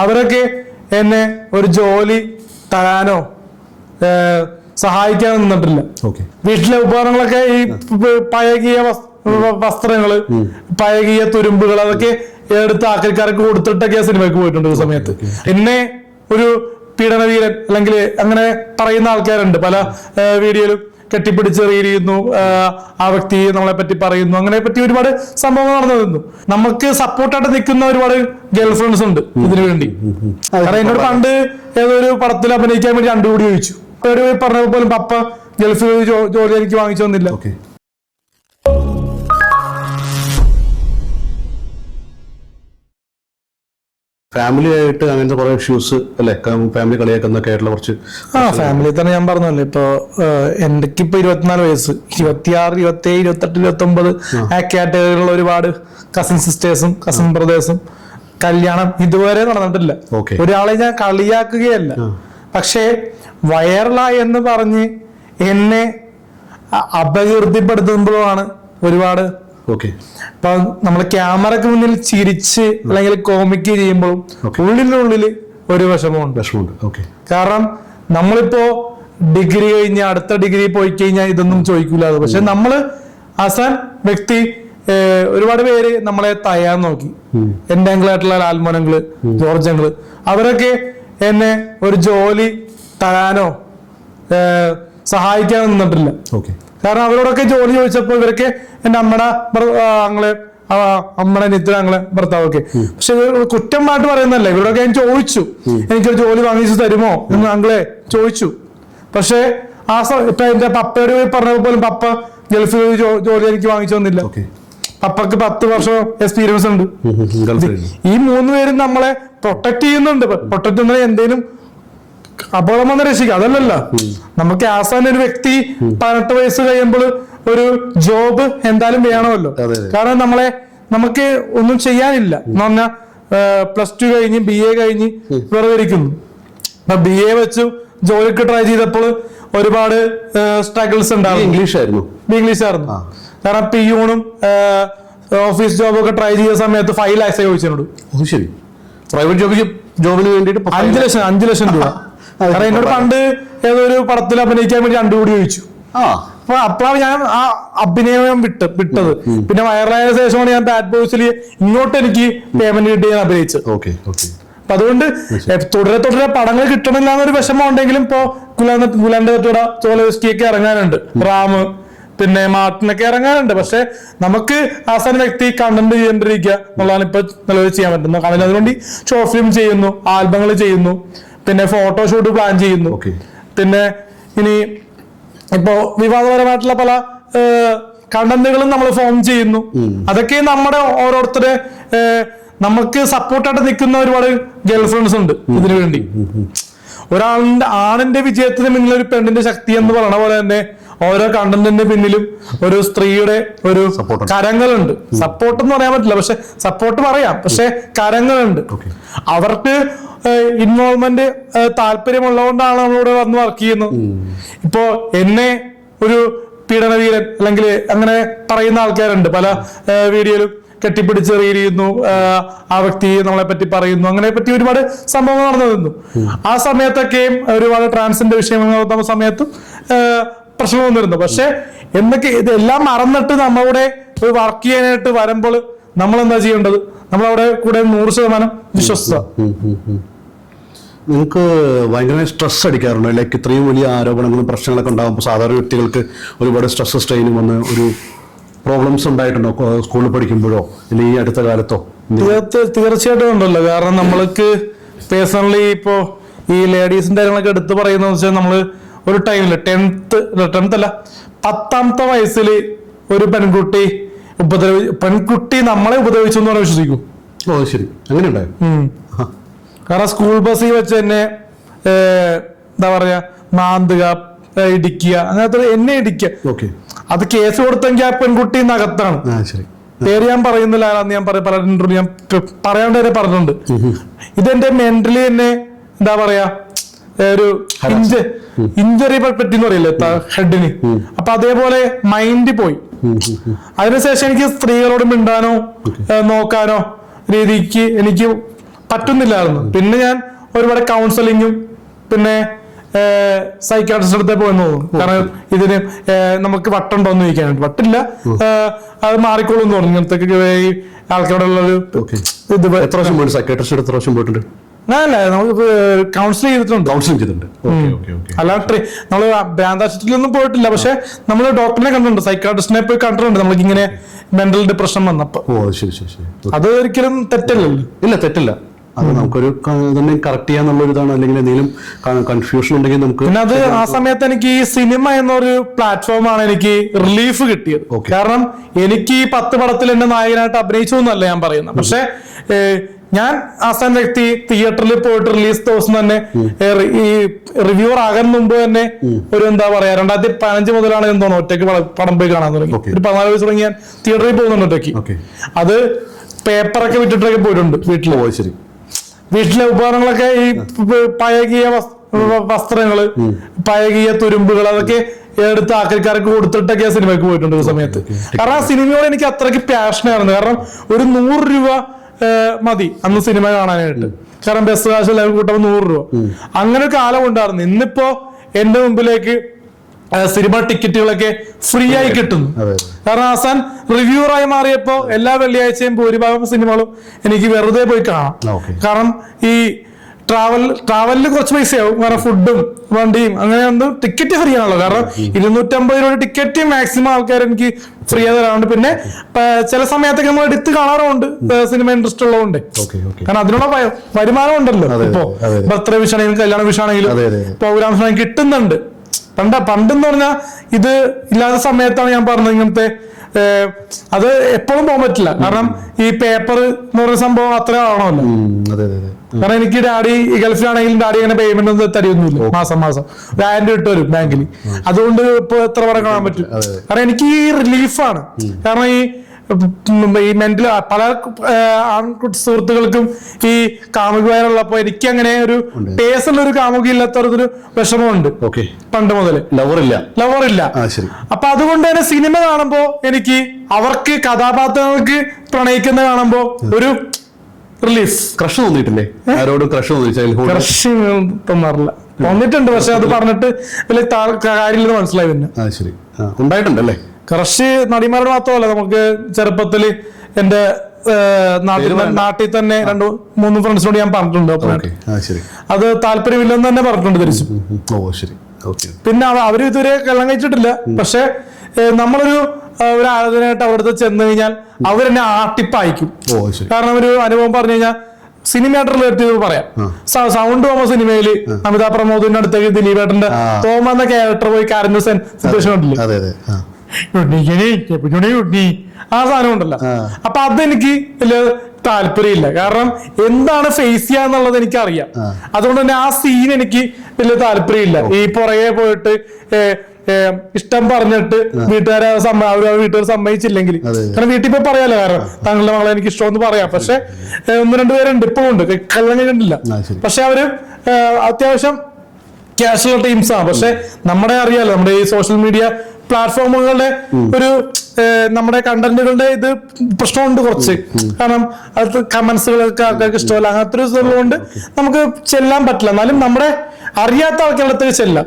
അവരൊക്കെ എന്നെ ഒരു ജോലി തരാനോ സഹായിക്കാൻ നിന്നിട്ടില്ല. വീട്ടിലെ ഉപകരണങ്ങളൊക്കെ ഈ പഴകിയ വസ്ത്രങ്ങള്, പഴകിയ തുരുമ്പുകൾ, അതൊക്കെ എടുത്ത് ആക്രിക്കാർക്ക് കൊടുത്തിട്ടൊക്കെ സിനിമയ്ക്ക് പോയിട്ടുണ്ട്. ഒരു സമയത്ത് എന്നെ ഒരു പീഡനവീരൻ അല്ലെങ്കിൽ അങ്ങനെ പറയുന്ന ആൾക്കാരുണ്ട്. പല വീഡിയോയിലും കെട്ടിപ്പിടിച്ച് റീൽ ആ വ്യക്തി നമ്മളെ പറ്റി പറയുന്നു. അങ്ങനെ പറ്റി ഒരുപാട് സംഭവങ്ങൾ നടന്നു നിന്നു. നമുക്ക് സപ്പോർട്ടായിട്ട് നിൽക്കുന്ന ഒരുപാട് ഗേൾ ഫ്രണ്ട്സ് ഉണ്ട് ഇതിനു വേണ്ടി. കാരണം എന്നോട് പണ്ട് ഏതൊരു പടത്തിൽ അഭിനയിക്കാൻ വേണ്ടി 2 കോടി ചോദിച്ചു. പറഞ്ഞ പോലും പപ്പ ഗൾഫിൽ ജോലി എനിക്ക് വാങ്ങിച്ചു തന്നില്ല. ഫാമിലി ആയിട്ട് അങ്ങനത്തെ കുറെ ഇഷ്യൂസ് അല്ലെ, ഫാമിലി കളിയാക്കുന്നൊക്കെ ആയിട്ടുള്ള കുറച്ച്. ഫാമിലി തന്നെ ഞാൻ പറഞ്ഞല്ലോ. ഇപ്പൊ എനിക്കിപ്പോ 24 വയസ്സ്, 26, 27, 28, 29 ആ കാറ്റഗറിയിലുള്ള ഒരുപാട് കസിൻ സിസ്റ്റേഴ്സും കസിൻ ബ്രദേഴ്സും കല്യാണം ഇതുവരെ നടന്നിട്ടില്ല. ഒരാളെ ഞാൻ കളിയാക്കുകയല്ല, പക്ഷേ വൈറലായി എന്ന് പറഞ്ഞ് എന്നെ അപകീർത്തിപ്പെടുത്തുമ്പോഴാണ് ഒരുപാട്. ഇപ്പൊ നമ്മള് ക്യാമറക്ക് മുന്നിൽ ചിരിച്ച് അല്ലെങ്കിൽ കോമിക്ക് ചെയ്യുമ്പോഴും ഉള്ളിനുള്ളില് ഒരു വിഷമമുണ്ട്. കാരണം നമ്മളിപ്പോ ഡിഗ്രി കഴിഞ്ഞ് അടുത്ത ഡിഗ്രി പോയി കഴിഞ്ഞാൽ ഇതൊന്നും ചോദിക്കൂല. പക്ഷെ നമ്മള് ആസാൻ വ്യക്തി ഒരുപാട് പേര് നമ്മളെ തയ്യാൻ നോക്കി. എന്റെ അങ്കിളായിട്ടുള്ള ലാൽമോനങ്ങള്, ജോർജങ്ങള്, അവരൊക്കെ എന്നെ ഒരു ജോലി തരാനോ സഹായിക്കാൻ നിന്നിട്ടില്ല. കാരണം അവരോടൊക്കെ ജോലി ചോദിച്ചപ്പോ ഇവരൊക്കെ എന്റെ അമ്മയുടെ നിത്യങ്ങളെ ഭർത്താവൊക്കെ. പക്ഷെ കുറ്റമായിട്ട് പറയുന്നല്ല, ഇവരൊക്കെ ഞാൻ ചോദിച്ചു, എനിക്കൊരു ജോലി വാങ്ങിച്ചു തരുമോ എന്ന് അങ്ങളെ ചോദിച്ചു. പക്ഷെ ഇപ്പൊ എന്റെ പപ്പയോട് പറഞ്ഞ പോലും പപ്പ ഗൾഫിൽ ജോലി എനിക്ക് വാങ്ങിച്ചു തന്നില്ല. പപ്പക്ക് 10 വർഷം എക്സ്പീരിയൻസ് ഉണ്ട്. ഈ 3 പേരും നമ്മളെ പ്രൊട്ടക്ട് ചെയ്യുന്നുണ്ട്. പ്രൊട്ടക്ട് എന്നാൽ എന്തെങ്കിലും അപകടം വന്ന് രക്ഷിക്കുക, അതല്ലല്ല. നമുക്ക് ആസാൻ ഒരു വ്യക്തി 18 വയസ്സ് കഴിയുമ്പോൾ ഒരു ജോബ് എന്തായാലും വേണമല്ലോ. കാരണം നമുക്ക് ഒന്നും ചെയ്യാനില്ല എന്ന് പറഞ്ഞാൽ +2 കഴിഞ്ഞ് BA കഴിഞ്ഞ് വെറുതെ ഇരിക്കുന്നു. അപ്പൊ BA വെച്ച് ജോലിക്ക് ട്രൈ ചെയ്തപ്പോൾ ഒരുപാട് സ്ട്രഗിൾസ് ഉണ്ടാവും. ഇംഗ്ലീഷായിരുന്നു. കാരണം പിയൂണും ഓഫീസ് ജോബൊക്കെ ട്രൈ ചെയ്ത സമയത്ത് 5 lakhs ചോദിച്ചോട്. പ്രൈവറ്റ് ജോബിന് വേണ്ടിട്ട് 5 ലക്ഷം രൂപ. കാരണം എന്നോട് പണ്ട് ഏതൊരു പടത്തിൽ അഭിനയിക്കാൻ വേണ്ടി 2 കോടി ചോദിച്ചു. അപ്പൊ അപ്പോഴാണ് ഞാൻ ആ അഭിനയം വിട്ടത്. പിന്നെ വൈറലായ ശേഷമാണ് ഞാൻ ബാഡ് ബോയ്സിൽ ഇങ്ങോട്ട് എനിക്ക് പേയ്മെന്റ് കിട്ടി ഞാൻ അഭിനയിച്ചത്. അപ്പൊ അതുകൊണ്ട് തുടരെ പടങ്ങൾ കിട്ടണില്ല എന്നൊരു വിഷമം ഉണ്ടെങ്കിലും ഇപ്പൊ ഗുലാന്റെ ചോലസ്കിയൊക്കെ ഇറങ്ങാനുണ്ട്, റാം പിന്നെ മാർട്ടിനൊക്കെ ഇറങ്ങാനുണ്ട്. പക്ഷെ നമുക്ക് ആസാൻ വ്യക്തി കണ്ടന്റ് ചെയ്യേണ്ടിരിക്കുക എന്നുള്ളതാണ് ഇപ്പൊ നിലവിൽ ചെയ്യാൻ പറ്റുന്നത്. കാരണം അതിനുവേണ്ടി ഷോർട്ട് ഫിലിം ചെയ്യുന്നു, ആൽബങ്ങൾ ചെയ്യുന്നു, പിന്നെ ഫോട്ടോഷൂട്ട് പ്ലാൻ ചെയ്യുന്നു. പിന്നെ ഇനി ഇപ്പോ വിവാദപരമായിട്ടുള്ള പല കണ്ടന്റുകളും നമ്മൾ ഫോം ചെയ്യുന്നു. അതൊക്കെ നമ്മുടെ ഓരോരുത്തരെ നമുക്ക് സപ്പോർട്ടായിട്ട് നിൽക്കുന്ന ഒരുപാട് ഗേൾ ഫ്രണ്ട്സ് ഉണ്ട് ഇതിനു വേണ്ടി. ആണിന്റെ വിജയത്തിന് പിന്നിൽ ഒരു പെണ്ണിന്റെ ശക്തി എന്ന് പറയണ പോലെ തന്നെ ഓരോ കണ്ടന്റിന്റെ പിന്നിലും ഒരു സ്ത്രീയുടെ ഒരു കരങ്ങളുണ്ട്. സപ്പോർട്ട് എന്ന് പറയാൻ പറ്റില്ല, പക്ഷെ സപ്പോർട്ട് പറയാം, പക്ഷെ കരങ്ങളുണ്ട്. അവർക്ക് ഇൻവോൾവ്മെന്റ് താല്പര്യമുള്ളതുകൊണ്ടാണ് നമ്മളിവിടെ വന്ന് വർക്ക് ചെയ്യുന്നത്. ഇപ്പോ എന്നെ ഒരു പീഡനവീരൻ അല്ലെങ്കിൽ അങ്ങനെ പറയുന്ന ആൾക്കാരുണ്ട്. പല വീഡിയോയിലും കെട്ടിപ്പിടിച്ച് റീൽ ആ വ്യക്തി നമ്മളെ പറ്റി പറയുന്നു. അങ്ങനെ പറ്റി ഒരുപാട് സംഭവങ്ങൾ നടന്നു നിന്നു. ആ സമയത്തൊക്കെയും ഒരുപാട് ട്രാൻസിന്റെ വിഷയങ്ങൾ നടന്ന സമയത്തും പ്രശ്നം വന്നിരുന്നു. പക്ഷെ എന്നൊക്കെ ഇതെല്ലാം മറന്നിട്ട് നമ്മളുടെ ഒരു വർക്ക് ചെയ്യാനായിട്ട് വരുമ്പോൾ നമ്മൾ എന്താ ചെയ്യേണ്ടത്? നമ്മളവിടെ കൂടെ 100% വിശ്വസിക്കുക. നിങ്ങൾക്ക് ഭയങ്കര സ്ട്രെസ് അടിക്കാറുണ്ടോ? ലൈക്ക് ഇത്രയും വലിയ ആരോപണങ്ങളും പ്രശ്നങ്ങളൊക്കെ ഉണ്ടാകുമ്പോൾ സാധാരണ വ്യക്തികൾക്ക് ഒരുപാട് സ്ട്രെസ് സ്ട്രെയിനും വന്ന് ഒരു പ്രോബ്ലംസ് ഉണ്ടായിട്ടുണ്ടോ സ്കൂളിൽ പഠിക്കുമ്പോഴോ അല്ലെങ്കിൽ ഈ അടുത്ത കാലത്തോ? തീർച്ചയായിട്ടും ഉണ്ടല്ലോ. കാരണം നമ്മൾക്ക് പേഴ്സണലി ഇപ്പോ ഈ ലേഡീസിന്റെ കാര്യങ്ങളൊക്കെ എടുത്ത് പറയുന്നത് വെച്ചാൽ നമ്മള് ഒരു ടൈമില് 10th അല്ല 10ാമത്തെ വയസ്സിൽ ഒരു പെൺകുട്ടി നമ്മളെ ഉപദ്രവിച്ചു എന്ന് പറഞ്ഞാൽ വിശ്വസിക്കും. ശരി, അങ്ങനെ ഉണ്ടായോ? കാരണം സ്കൂൾ ബസ്സിൽ വെച്ച് എന്നെ എന്താ പറയാ മാന്തുക, ഇടിക്കുക, അങ്ങനത്തെ എന്നെ ഇടിക്കുക. അത് കേസ് കൊടുത്തെങ്കിൽ ആ പെൺകുട്ടി നകത്താണ്. പേര് ഞാൻ പറയുന്നില്ല, ആരാന്ന് ഞാൻ പല ഇന്റർവ്യൂ ഞാൻ പറയാണ്ട് വരെ പറഞ്ഞിട്ടുണ്ട്. ഇതെന്റെ മെന്റലി എന്നെ എന്താ പറയാ ഒരു ഇഞ്ചറി പറ്റിന്ന് പറയില്ലേ ഹെഡിന്, അപ്പൊ അതേപോലെ മൈൻഡ് പോയി. അതിനുശേഷം എനിക്ക് സ്ത്രീകളോട് മിണ്ടാനോ നോക്കാനോ രീതിക്ക് എനിക്ക് പറ്റുന്നില്ലായിരുന്നു. പിന്നെ ഞാൻ ഒരുപാട് കൗൺസിലിങ്ങും പിന്നെ സൈക്കാട്രിസ്റ്റ് അടുത്തേ പോയെന്ന് തോന്നുന്നു. കാരണം ഇതിന് നമുക്ക് വട്ടുണ്ടോന്ന് ചോദിക്കാനുണ്ട്. വട്ടില്ല, അത് മാറിക്കോളും തോന്നുന്നു. ഇങ്ങനത്തെ ഈ ആൾക്കാരുള്ളൊരു ഇത് എത്ര വർഷം പോയിട്ട് സൈക്കാട്രിസ്റ്റ് എത്ര വർഷം പോയിട്ടുണ്ട്? അല്ല, നമുക്ക് കൗൺസിൽ ചെയ്തിട്ടുണ്ട്. അല്ലാണ്ട് നമ്മള് ഭ്രാന്താശുപത്രിയിലൊന്നും പോയിട്ടില്ല. പക്ഷെ നമ്മൾ ഡോക്ടറിനെ കണ്ടിട്ടുണ്ട്, സൈക്കാട്രിസ്റ്റിനെ പോയി കണ്ടിട്ടുണ്ട്. നമ്മൾക്ക് ഇങ്ങനെ മെന്റൽ ഡിപ്രഷൻ വന്നപ്പോ. അത് ഒരിക്കലും തെറ്റല്ലല്ലോ. ഇല്ല, തെറ്റില്ല. അത് നമുക്കൊരു കറക്റ്റ് ചെയ്യാന്നുള്ളൊരു ഇതാണ്. അല്ലെങ്കിൽ എന്തെങ്കിലും കൺഫ്യൂഷൻ ഉണ്ടെങ്കിൽ നമുക്ക് പിന്നെ അത് ആ സമയത്ത് എനിക്ക് ഈ സിനിമ എന്നൊരു പ്ലാറ്റ്ഫോമാണ് എനിക്ക് റിലീഫ് കിട്ടിയത്. കാരണം എനിക്ക് ഈ 10 പടത്തിൽ എന്നെ നായകനായിട്ട് അഭിനയിച്ചു എന്നല്ല ഞാൻ പറയുന്നത്. പക്ഷെ ഞാൻ ആസാൻ വ്യക്തി തിയേറ്ററിൽ പോയിട്ട് റിലീസ് ദിവസം തന്നെ ഈ റിവ്യൂവർ ആകാൻ മുമ്പ് തന്നെ ഒരു എന്താ പറയാ 2015 മുതലാണ് ഞാൻ തോന്നുന്നു ഒറ്റയ്ക്ക് പടം പോയി കാണാൻ തുടങ്ങി. ഒരു 14 വയസ്സ് തുടങ്ങി ഞാൻ തിയേറ്ററിൽ പോകുന്നുണ്ട് ഒറ്റയ്ക്ക്. അത് പേപ്പറൊക്കെ വിട്ടിട്ടൊക്കെ പോയിട്ടുണ്ട്. വീട്ടിലെ ഉപകരണങ്ങളൊക്കെ ഈ പഴകിയ വസ്ത്രങ്ങള്, പഴകിയ തുരുമ്പുകൾ, അതൊക്കെ എടുത്ത് ആക്രിക്കാർക്ക് കൊടുത്തിട്ടൊക്കെ സിനിമയ്ക്ക് പോയിട്ടുണ്ട് ഒരു സമയത്ത്. കാരണം ആ സിനിമയോട് എനിക്ക് അത്രയ്ക്ക് പാഷനായിരുന്നു. കാരണം ഒരു 100 രൂപ മതി അന്ന് സിനിമ കാണാനായിട്ട്. കാരണം ബസ് കാശ് എല്ലാവരും കൂട്ടുമ്പോൾ 100 രൂപ. അങ്ങനെ ഒരു കാലം ഉണ്ടായിരുന്നു. ഇന്നിപ്പോ എന്റെ മുമ്പിലേക്ക് സിനിമ ടിക്കറ്റുകളൊക്കെ ഫ്രീ ആയി കിട്ടുന്നു. കാരണം ആസാൻ റിവ്യൂറായി മാറിയപ്പോ എല്ലാ വെള്ളിയാഴ്ചയും ഭൂരിഭാഗം സിനിമകളും എനിക്ക് വെറുതെ പോയി കാണാം. കാരണം ഈ ട്രാവലിൽ കുറച്ച് പൈസയാവും. കാരണം ഫുഡും വണ്ടിയും അങ്ങനെ ഒന്നും ടിക്കറ്റ് ഫ്രീ ആണല്ലോ. കാരണം 250 രൂപ ടിക്കറ്റ് മാക്സിമം ആൾക്കാർ എനിക്ക് ഫ്രീ ആയി തരാറുണ്ട്. പിന്നെ ചില സമയത്തൊക്കെ നമ്മൾ എടുത്ത് കാണാറുണ്ട് സിനിമ ഇൻട്രസ്റ്റ് ഉള്ളതുകൊണ്ട്. കാരണം അതിനുള്ള വരുമാനം ഉണ്ടല്ലോ. ഇപ്പോ ബർത്ത്ഡേ വിഷാണെങ്കിലും കല്യാണ വിഷാണെങ്കിലും പ്രോഗ്രാംസ് ആണെങ്കിലും കിട്ടുന്നുണ്ട്. പണ്ടെന്ന് പറഞ്ഞാൽ ഇത് ഇല്ലാത്ത സമയത്താണ് ഞാൻ പറഞ്ഞത് ഇങ്ങനത്തെ അത് എപ്പോഴും പോകാൻ പറ്റില്ല. കാരണം ഈ പേപ്പർ എന്ന് പറയുന്ന സംഭവം അത്ര ആവണമല്ലോ. കാരണം എനിക്ക് ഡാഡി ഗൾഫിലാണെങ്കിലും ഡാഡി അങ്ങനെ പേയ്മെന്റ് ഒന്നും തരുന്നില്ല. മാസം 1000 രൂപ ഇട്ട് വരും ബാങ്കിൽ. അതുകൊണ്ട് ഇപ്പൊ എത്ര പടം കാണാൻ പറ്റും. കാരണം എനിക്ക് ഈ റിലീഫാണ്. കാരണം ഈ മെന്റൽ പല ആൺകുട്ടി സുഹൃത്തുക്കൾക്കും ഈ കാമുകമാരുള്ളപ്പോ എനിക്ക് അങ്ങനെ ഒരു പേഴ്സണൽ ഒരു കാമുക ഇല്ലാത്തൊരു വിഷമമുണ്ട് പണ്ട് മുതല്. ലവറില്ല. അപ്പൊ അതുകൊണ്ട് തന്നെ സിനിമ കാണുമ്പോ എനിക്ക് അവർക്ക് കഥാപാത്രങ്ങൾക്ക് പ്രണയിക്കുന്ന കാണുമ്പോ ഒരു റിലീഫ്. ക്രഷ് തോന്നിയിട്ടില്ലേ? ക്രഷ് തോന്നാറില്ല. തോന്നിയിട്ടുണ്ട്, പക്ഷെ അത് പറഞ്ഞിട്ട് വലിയ കാര്യമില്ലെന്ന് മനസ്സിലായി. പിന്നെ ഉണ്ടായിട്ടുണ്ടല്ലേ ക്രഷ്? നടിമാരുടെ മാത്രമല്ല, നമുക്ക് ചെറുപ്പത്തില് എന്റെ നാട്ടിൽ തന്നെ 2-3 ഫ്രണ്ട്സിനോട് ഞാൻ പറഞ്ഞിട്ടുണ്ട്. അത് താല്പര്യമില്ലെന്ന് തന്നെ പറഞ്ഞിട്ടുണ്ട് തിരിച്ചു. പിന്നെ അവര് ഇതുവരെ കല്യാണം കഴിച്ചിട്ടില്ല. പക്ഷെ നമ്മളൊരു ആരാധനയായിട്ട് അവരുടെ അടുത്ത് ചെന്ന് കഴിഞ്ഞാൽ അവരെന്നെ ആട്ടിപ്പായിക്കും. കാരണം ഒരു അനുഭവം പറഞ്ഞു കഴിഞ്ഞാൽ സിനിമയായിട്ട് റിലേറ്റ് ചെയ്ത് പറയാം. സൗണ്ട് തോമ സിനിമയില് അമിതാഭ് പ്രമോദിന്റെ അടുത്തേക്ക് ദിലീപേട്ടന്റെ തോമ എന്ന ക്യാരക്ടർ പോയി കരഞ്ഞ സിറ്റുവേഷൻ ഉണ്ടല്ലേ, ആ സാധനം ഉണ്ടല്ലോ. അപ്പൊ അതെനിക്ക് വലിയ താല്പര്യമില്ല. കാരണം എന്താണ് ഫേസ് ചെയ്യാന്നുള്ളത് എനിക്ക് അറിയാം. അതുകൊണ്ട് തന്നെ ആ സീൻ എനിക്ക് വലിയ താല്പര്യമില്ല. ഈ പുറകെ പോയിട്ട് ഇഷ്ടം പറഞ്ഞിട്ട് വീട്ടുകാർ സമ്മതിച്ചില്ലെങ്കിൽ, കാരണം വീട്ടിൽ പോയി പറയാലോ, കാരണം താങ്കളുടെ മകളെ എനിക്ക് ഇഷ്ടമെന്ന് പറയാം. പക്ഷെ 1-2 പേരുണ്ട്, ഇപ്പോഴും ഉണ്ട്, കല്യാണം കഴിഞ്ഞിട്ടില്ല. പക്ഷെ അവര് അത്യാവശ്യം ക്യാഷുള്ള ടീംസാണ്. പക്ഷെ നമ്മുടെ അറിയാലോ, നമ്മുടെ ഈ സോഷ്യൽ മീഡിയ പ്ലാറ്റ്ഫോമുകളുടെ ഒരു നമ്മുടെ കണ്ടന്റുകളുടെ ഇത് പ്രശ്നമുണ്ട് കുറച്ച്. കാരണം അത് കമന്റ്സുകളൊക്കെ ആൾക്കാർക്ക് ഇഷ്ടമല്ല. അങ്ങനത്തെ ഒരു ഇതുള്ളതുകൊണ്ട് നമുക്ക് ചെല്ലാൻ പറ്റില്ല. എന്നാലും നമ്മുടെ അറിയാത്ത ആൾക്കാരുടെ അടുത്തേക്ക് ചെല്ലാം.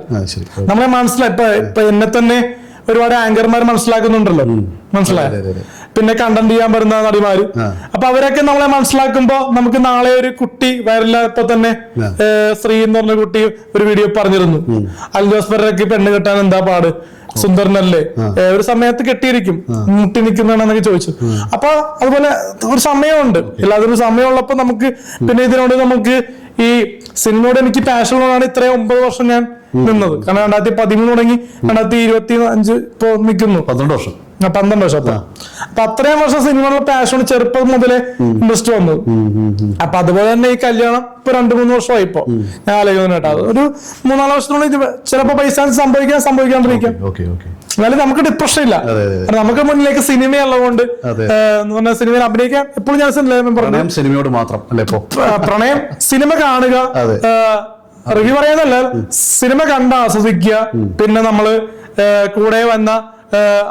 നമ്മളെ മനസ്സിലായി. ഇപ്പൊ എന്നെ തന്നെ ഒരുപാട് ആങ്കർമാർ മനസ്സിലാക്കുന്നുണ്ടല്ലോ, മനസ്സിലായോ? പിന്നെ കണ്ടന്റ് ചെയ്യാൻ വരുന്ന നടിമാര്. അപ്പൊ അവരൊക്കെ നമ്മളെ മനസ്സിലാക്കുമ്പോ നമുക്ക് നാളെ ഒരു കുട്ടി വയറില്ലാത്ത തന്നെ ശ്രീ എന്ന് പറഞ്ഞ കുട്ടി ഒരു വീഡിയോ പറഞ്ഞിരുന്നു, അൽജോസ്പരൊക്കെ പെണ്ണ് കെട്ടാൻ എന്താ പാട്, സുന്ദരനല്ലേ, ഒരു സമയത്ത് കെട്ടിയിരിക്കും, മുട്ടി നിൽക്കുന്നതാണെന്നൊക്കെ ചോദിച്ചു. അപ്പൊ അതുപോലെ ഒരു സമയമുണ്ട്, എല്ലാത്തിനും സമയമുള്ളപ്പോ നമുക്ക് പിന്നെ ഇതിനോട് നമുക്ക് ഈ സിനിമയോട് എനിക്ക് പാഷൻ ഉള്ളതാണ് ഇത്രയും 9 വർഷം ഞാൻ നിന്നത്. കാരണം 2013 തുടങ്ങി 2025 ഇപ്പൊ നിൽക്കുന്നു 12 വർഷം. അപ്പൊ അത്രയും വർഷം സിനിമയുള്ള പാഷൻ ചെറുപ്പം മുതലേ ഇൻട്രസ്റ്റ് വന്നത്. അപ്പൊ അതുപോലെ തന്നെ ഈ കല്യാണം ഇപ്പൊ 2-3 വർഷമായി. ഇപ്പൊ ഞാൻ ആലോചിക്കുന്നു കേട്ടോ, ഒരു 3-4 വർഷത്തിനുള്ളിൽ ചിലപ്പോ പൈസ സംഭവിക്കാണ്ടിരിക്കാം. എന്നാലും നമുക്ക് ഡിപ്രഷൻ ഇല്ല. നമുക്ക് മുന്നിലേക്ക് സിനിമയുള്ളതുകൊണ്ട് സിനിമയിൽ അഭിനയിക്കാൻ എപ്പോഴും ഞാൻ സിനിമയോട് മാത്രം പ്രണയം. സിനിമ കാണുക, റിവ്യൂ പറയാനല്ല, സിനിമ കണ്ട് ആസ്വദിക്കുക. പിന്നെ നമ്മള് കൂടെ വന്ന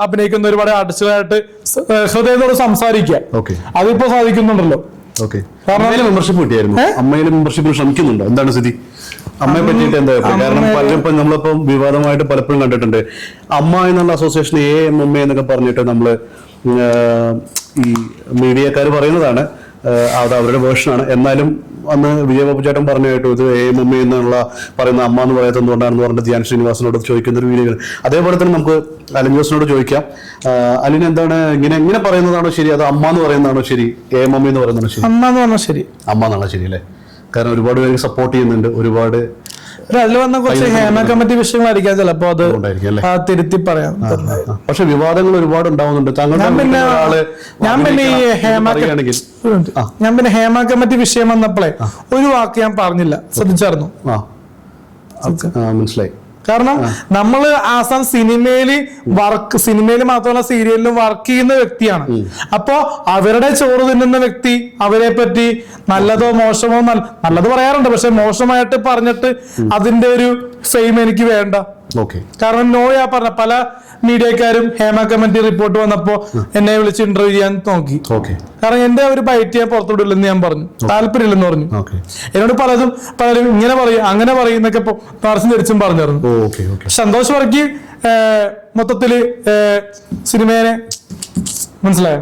അഭിനയിക്കുന്ന ഒരുപാട് ആർട്ടിസ്റ്റുകളായിട്ട് ഹൃദയത്തോട് സംസാരിക്കുക. അതിപ്പോ സാധിക്കുന്നുണ്ടല്ലോ. ഓക്കെ. അമ്മയിലെ മെമ്പർഷിപ്പ് കിട്ടിയായിരുന്നു? അമ്മയിലെ മെമ്പർഷിപ്പിന് ശ്രമിക്കുന്നുണ്ടോ? എന്താണ് സ്ഥിതി? അമ്മയെ പറ്റിയിട്ട് എന്താ? കാരണം പലരും ഇപ്പം നമ്മളിപ്പം വിവാദമായിട്ട് പലപ്പോഴും കണ്ടിട്ടുണ്ട്. അമ്മ എന്നുള്ള അസോസിയേഷൻ AMMA എന്നൊക്കെ പറഞ്ഞിട്ട് നമ്മള് ഈ മീഡിയക്കാർ പറയുന്നതാണ്, അത് അവരുടെ വേർഷനാണ്. എന്നാലും അന്ന് വിജയബാബു ചേട്ടൻ പറഞ്ഞു കേട്ടു ഇത് AMMA എന്നുള്ള പറയുന്ന അമ്മ എന്ന് പറയുന്നത് എന്തുകൊണ്ടാണെന്ന് പറഞ്ഞിട്ട് ധ്യാൻ ശ്രീനിവാസനോട് ചോദിക്കുന്ന ഒരു വീഡിയോ. അതേപോലെ തന്നെ നമുക്ക് അലിൻ ജോസിനോട് ചോദിക്കാം. അലിൻ എന്താണ് ഇങ്ങനെ പറയുന്നതാണോ ശരി, അത് അമ്മ എന്ന് പറയുന്നതാണോ ശരി, AMMA എന്ന് പറയുന്നതാണോ ശരി? അമ്മ എന്ന് പറഞ്ഞാൽ ശരി. അമ്മ എന്നാണോ ശരി അല്ലേ? കാരണം ഒരുപാട് പേര് സപ്പോർട്ട് ചെയ്യുന്നുണ്ട്, ഒരുപാട് അതിൽ വന്ന കുറച്ച് ഹേമ കമ്മിറ്റി വിഷയങ്ങളായിരിക്കാം ചിലപ്പോ അത് തിരുത്തി പറയാം. പക്ഷെ വിവാദങ്ങൾ ഒരുപാട് ഉണ്ടാവുന്നുണ്ട്. ഞാൻ പിന്നെ ഹേമ കമ്മിറ്റി വിഷയം വന്നപ്പോഴേ ഒരു വാക്ക് ഞാൻ പറഞ്ഞില്ല, ശ്രദ്ധിച്ചായിരുന്നു? മനസ്സിലായി. കാരണം നമ്മള് ആസാം സിനിമയില് മാത്രമല്ല സീരിയലിലും വർക്ക് ചെയ്യുന്ന വ്യക്തിയാണ്. അപ്പോ അവരുടെ ചോറ് തിന്നുന്ന വ്യക്തി അവരെ പറ്റി നല്ലതോ മോശമോ, നല്ലത് പറയാറുണ്ട്, പക്ഷെ മോശമായിട്ട് പറഞ്ഞിട്ട് അതിന്റെ ഒരു ഫെയിം എനിക്ക് വേണ്ട. കാരണം നോയാ പറഞ്ഞ പല മീഡിയക്കാരും ഹേമ കമ്മിറ്റി റിപ്പോർട്ട് വന്നപ്പോ എന്നെ വിളിച്ച് ഇന്റർവ്യൂ ചെയ്യാൻ നോക്കി. കാരണം എന്റെ ഒരു ബൈറ്റ് ഞാൻ പുറത്തുവിടില്ലെന്ന് ഞാൻ പറഞ്ഞു, താല്പര്യമില്ലെന്ന് പറഞ്ഞു. എന്നോട് പലരും ഇങ്ങനെ പറയും അങ്ങനെ പറയും എന്നൊക്കെ പാർശ്യം ധരിച്ചും പറഞ്ഞിരുന്നു. സന്തോഷ് വർക്കി മൊത്തത്തില് സിനിമേനെ മനസ്സിലായോ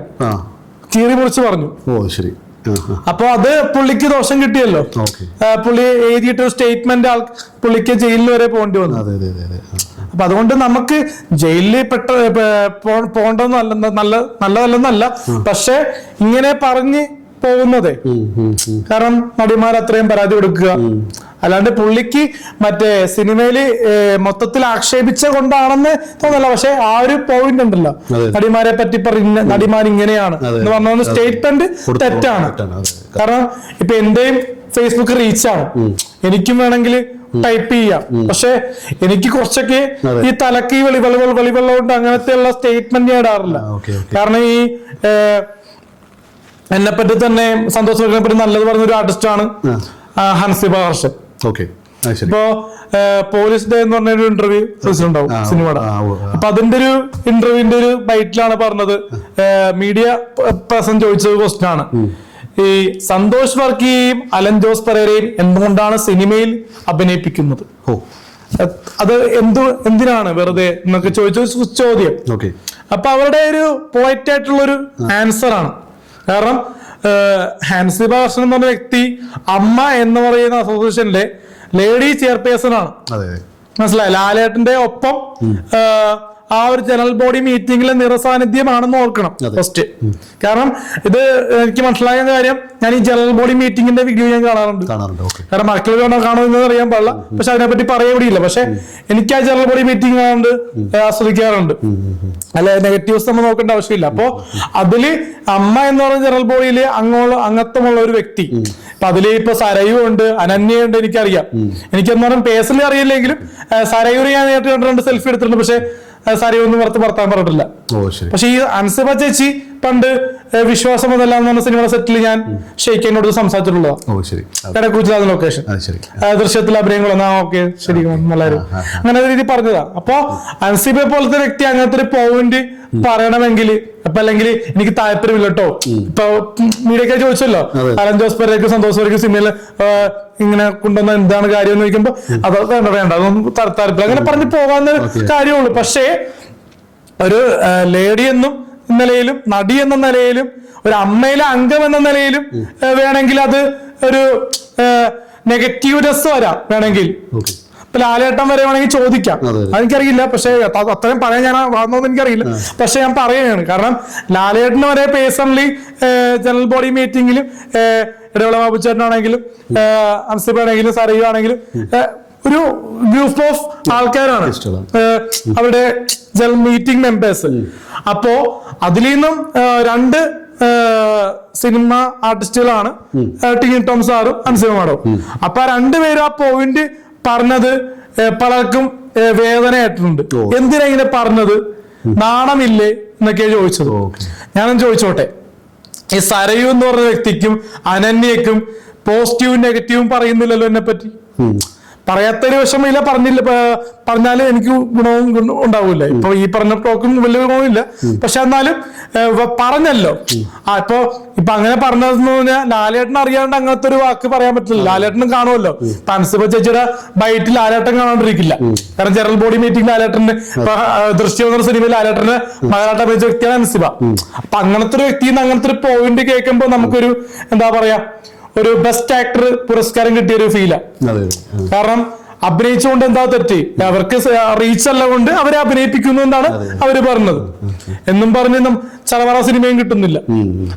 കീറി മുറിച്ച് പറഞ്ഞു. അപ്പൊ അത് പുള്ളിക്ക് ദോഷം കിട്ടിയല്ലോ. പുള്ളി എഴുതിയിട്ടൊരു സ്റ്റേറ്റ്മെന്റ് പുള്ളിക്ക് ജയിലിൽ വരെ പോകേണ്ടി വന്നു. അപ്പൊ അതുകൊണ്ട് നമുക്ക് ജയിലിൽ പോകേണ്ടതെന്നല്ല, നല്ലതല്ലെന്നല്ല, പക്ഷെ ഇങ്ങനെ പറഞ്ഞ് പോകുന്നതേ. കാരണം നടിമാർ അത്രയും പരാതി കൊടുക്കുക, അല്ലാണ്ട് പുള്ളിക്ക് മറ്റേ സിനിമയില് മൊത്തത്തിൽ ആക്ഷേപിച്ച കൊണ്ടാണെന്ന് തോന്നല്ല. പക്ഷെ ആ ഒരു പോയിന്റ് ഉണ്ടല്ലോ, നടിമാരെ പറ്റി പറഞ്ഞ നടിമാർ ഇങ്ങനെയാണ് എന്ന് പറഞ്ഞ സ്റ്റേറ്റ്മെന്റ് തെറ്റാണ്. കാരണം ഇപ്പൊ എന്റെയും ഫേസ്ബുക്ക് റീച്ചാണ്, എനിക്കും വേണമെങ്കിൽ ടൈപ്പ് ചെയ്യാം. പക്ഷെ എനിക്ക് കുറച്ചൊക്കെ ഈ തലക്ക് ഈ വെളിവെള്ളം കൊണ്ട് അങ്ങനത്തെ ഉള്ള സ്റ്റേറ്റ്മെന്റ് ഞാൻ ഇടാറില്ല. കാരണം ഈ എന്നെ പറ്റി തന്നെ സന്തോഷ് വർക്കിനെ പറ്റി നല്ലത് പറഞ്ഞൊരു ആർട്ടിസ്റ്റാണ് ഹൻസിബ ഹർഷൻ. ഇപ്പോ പോലീസ് ഡേ എന്ന് പറഞ്ഞൊരു ഇന്റർവ്യൂ ഉണ്ടാവും സിനിമയുടെ. അപ്പൊ അതിന്റെ ഒരു ഇന്റർവ്യൂവിന്റെ ഒരു ബൈറ്റിലാണ് പറഞ്ഞത്, മീഡിയ പേഴ്സൺ ചോദിച്ചത് ക്വസ്റ്റ്യൻ ആണ്, ഈ സന്തോഷ് വർക്കിയെയും അലൻ ജോസ് പെരേരയും എന്തുകൊണ്ടാണ് സിനിമയിൽ അഭിനയിപ്പിക്കുന്നത്, അത് എന്തിനാണ് വെറുതെ എന്നൊക്കെ ചോദിച്ച ചോദ്യം. അപ്പൊ അവരുടെ ഒരു പോയിന്റ് ആയിട്ടുള്ള ഒരു ആൻസർ ആണ്. കാരണം ഹാൻസിബ ഹർഷൻ എന്ന് പറഞ്ഞ വ്യക്തി അമ്മ എന്ന് പറയുന്ന അസോസിയേഷനിലെ ലേഡി ചെയർപേഴ്സൺ ആണ്. മനസ്സിലായി? ലാലേട്ടന്റെ ഒപ്പം ആ ഒരു ജനറൽ ബോഡി മീറ്റിംഗിലെ നിറസാന്നിധ്യമാണെന്ന് ഓർക്കണം ഫസ്റ്റ്. കാരണം ഇത് എനിക്ക് മനസ്സിലായ കാര്യം, ഞാൻ ഈ ജനറൽ ബോഡി മീറ്റിംഗിന്റെ വീഡിയോ ഞാൻ കാണാറുണ്ട്. കാരണം മക്കൾ കാണുമെന്ന് അറിയാൻ പാടില്ല, പക്ഷെ അതിനെപ്പറ്റി പറയപ്പെടില്ല. പക്ഷെ എനിക്ക് ആ ജനറൽ ബോഡി മീറ്റിംഗ് കാണാണ്ട് ആസ്വദിക്കാറുണ്ട്. അല്ല, നെഗറ്റീവ്സ് നമ്മൾ നോക്കേണ്ട ആവശ്യമില്ല. അപ്പോ അതില് അമ്മ എന്ന് പറയുന്ന ജനറൽ ബോഡിയില് അംഗത്വമുള്ള ഒരു വ്യക്തി. അപ്പൊ അതില് ഇപ്പൊ സരയു ഉണ്ട്, അനന്യ ഉണ്ട്, എനിക്കറിയാം. എനിക്കെന്ന് പറഞ്ഞാൽ പേഴ്സണലി അറിയില്ലെങ്കിലും സരയൂര് ഞാൻ നേരിട്ട് കണ്ടിട്ടുണ്ട്, സെൽഫി എടുത്തിട്ടുണ്ട്. പക്ഷെ സരയൊന്നും വർത്താൻ പറഞ്ഞിട്ടില്ല. പക്ഷെ ഈ അൻസിബ ചേച്ചി പണ്ട് വിശ്വാസം എന്നെല്ലാം പറഞ്ഞ സിനിമയുടെ സെറ്റിൽ ഞാൻ ഷെയ്ഖിനോട് സംസാരിച്ചിട്ടുള്ളതാണ്. കുജറാത്ത് ലൊക്കേഷൻ ദൃശ്യത്തിൽ അഭിനയങ്ങൾ ഓക്കെ ശരി നല്ലായിരുന്നു അങ്ങനെ രീതി പറഞ്ഞതാ. അപ്പൊ അൻസിബയെ പോലത്തെ വ്യക്തി അങ്ങനത്തെ ഒരു പോയിന്റ് പറയണമെങ്കിൽ അപ്പൊ അല്ലെങ്കിൽ എനിക്ക് താല്പര്യമില്ല കേട്ടോ. ഇപ്പൊ മീഡിയക്കാർ ചോദിച്ചല്ലോ അലൻ ജോസ് പെരേരയ്ക്ക് സന്തോഷ് വർക്കിക്ക് സിനിമയില് ഇങ്ങനെ കൊണ്ടുവന്ന എന്താണ് കാര്യം എന്ന് ചോദിക്കുമ്പോ അത് വേണ്ട അതൊന്നും താല്പര്യം അങ്ങനെ പറഞ്ഞു പോകാവുന്ന കാര്യമുള്ളൂ. പക്ഷേ ഒരു ലേഡി എന്നും നിലയിലും നടി എന്ന നിലയിലും ഒരു അമ്മയിലെ അംഗം എന്ന നിലയിലും വേണമെങ്കിൽ അത് ഒരു നെഗറ്റീവ്നെസ് വരാം. വേണമെങ്കിൽ ഇപ്പൊ ലാലേട്ടൻ വരെ വേണമെങ്കിൽ ചോദിക്കാം, അതെനിക്കറിയില്ല. പക്ഷെ അത്രയും പറയാൻ ഞാൻ വന്നോന്ന് എനിക്കറിയില്ല. പക്ഷെ ഞാൻ പറയുകയാണ്, കാരണം ലാലേട്ടന് വരെ പേഴ്സണലി ജനറൽ ബോഡി മീറ്റിംഗിലും ഇടവേള ബാബുച്ചേട്ടനാണെങ്കിലും അൻസിബാണെങ്കിലും സരയു ആണെങ്കിലും ഒരു ഗ്രൂപ്പ് ഓഫ് ആൾക്കാരാണ് അവരുടെ ജനറൽ മീറ്റിംഗ് മെമ്പേഴ്സ്. അപ്പോ അതിൽ നിന്നും രണ്ട് സിനിമ ആർട്ടിസ്റ്റുകളാണ് ടിനി ടോം സാറും അൻസിബ മാഡവും. അപ്പൊ രണ്ടുപേരും ആ പോയിന്റ് പറഞ്ഞത് പലർക്കും വേദനയായിട്ടുണ്ട്. എന്തിനാ ഇങ്ങനെ പറഞ്ഞത്, നാണമില്ലേ എന്നൊക്കെയാണ് ചോദിച്ചത്. ഞാനും ചോദിച്ചോട്ടെ, ഈ സരയു എന്ന് പറഞ്ഞ വ്യക്തിക്കും അനന്യക്കും പോസിറ്റീവും നെഗറ്റീവും പറയുന്നില്ലല്ലോ എന്നെ പറ്റി. പറയാത്തൊരു വിഷമമില്ല, പറഞ്ഞാലും എനിക്ക് ഗുണവും ഉണ്ടാവില്ല. ഇപ്പൊ ഈ പറഞ്ഞ ടോക്കും വലിയ ഗുണവുമില്ല. പക്ഷെ എന്നാലും പറഞ്ഞല്ലോ. ഇപ്പൊ അങ്ങനെ പറഞ്ഞതെന്ന് പറഞ്ഞാൽ ലാലേട്ടൻ അറിയാണ്ട് അങ്ങനത്തെ ഒരു വാക്ക് പറയാൻ പറ്റില്ല. ലാലേട്ടനും കാണുമല്ലോ. അൻസിബ ചേച്ചിയുടെ ബൈറ്റിൽ ലാലേട്ടൻ കാണാണ്ടിരിക്കില്ല. കാരണം ജനറൽ ബോഡി മീറ്റിംഗ് ലാലേട്ടന് ദൃശ്യം എന്ന സിനിമയിൽ ലാലേട്ടന് മലയാളം അഭിനയിച്ച വ്യക്തിയാണ് അൻസിബ. അപ്പൊ അങ്ങനത്തെ ഒരു വ്യക്തിയിൽ നിന്ന് അങ്ങനത്തെ ഒരു പോയിന്റ് കേൾക്കുമ്പോ നമുക്കൊരു എന്താ പറയാ, ഒരു ബെസ്റ്റ് ആക്ടർ പുരസ്കാരം കിട്ടിയ ഒരു ഫീലാ. കാരണം അഭിനയിച്ചുകൊണ്ട് എന്താ തെറ്റ്, അവർക്ക് റീച്ച് അല്ല കൊണ്ട് അവരെ അഭിനയിപ്പിക്കുന്നു എന്നാണ് അവര് പറഞ്ഞത്. എന്നും പറഞ്ഞ് ചലവറ സിനിമയും കിട്ടുന്നില്ല,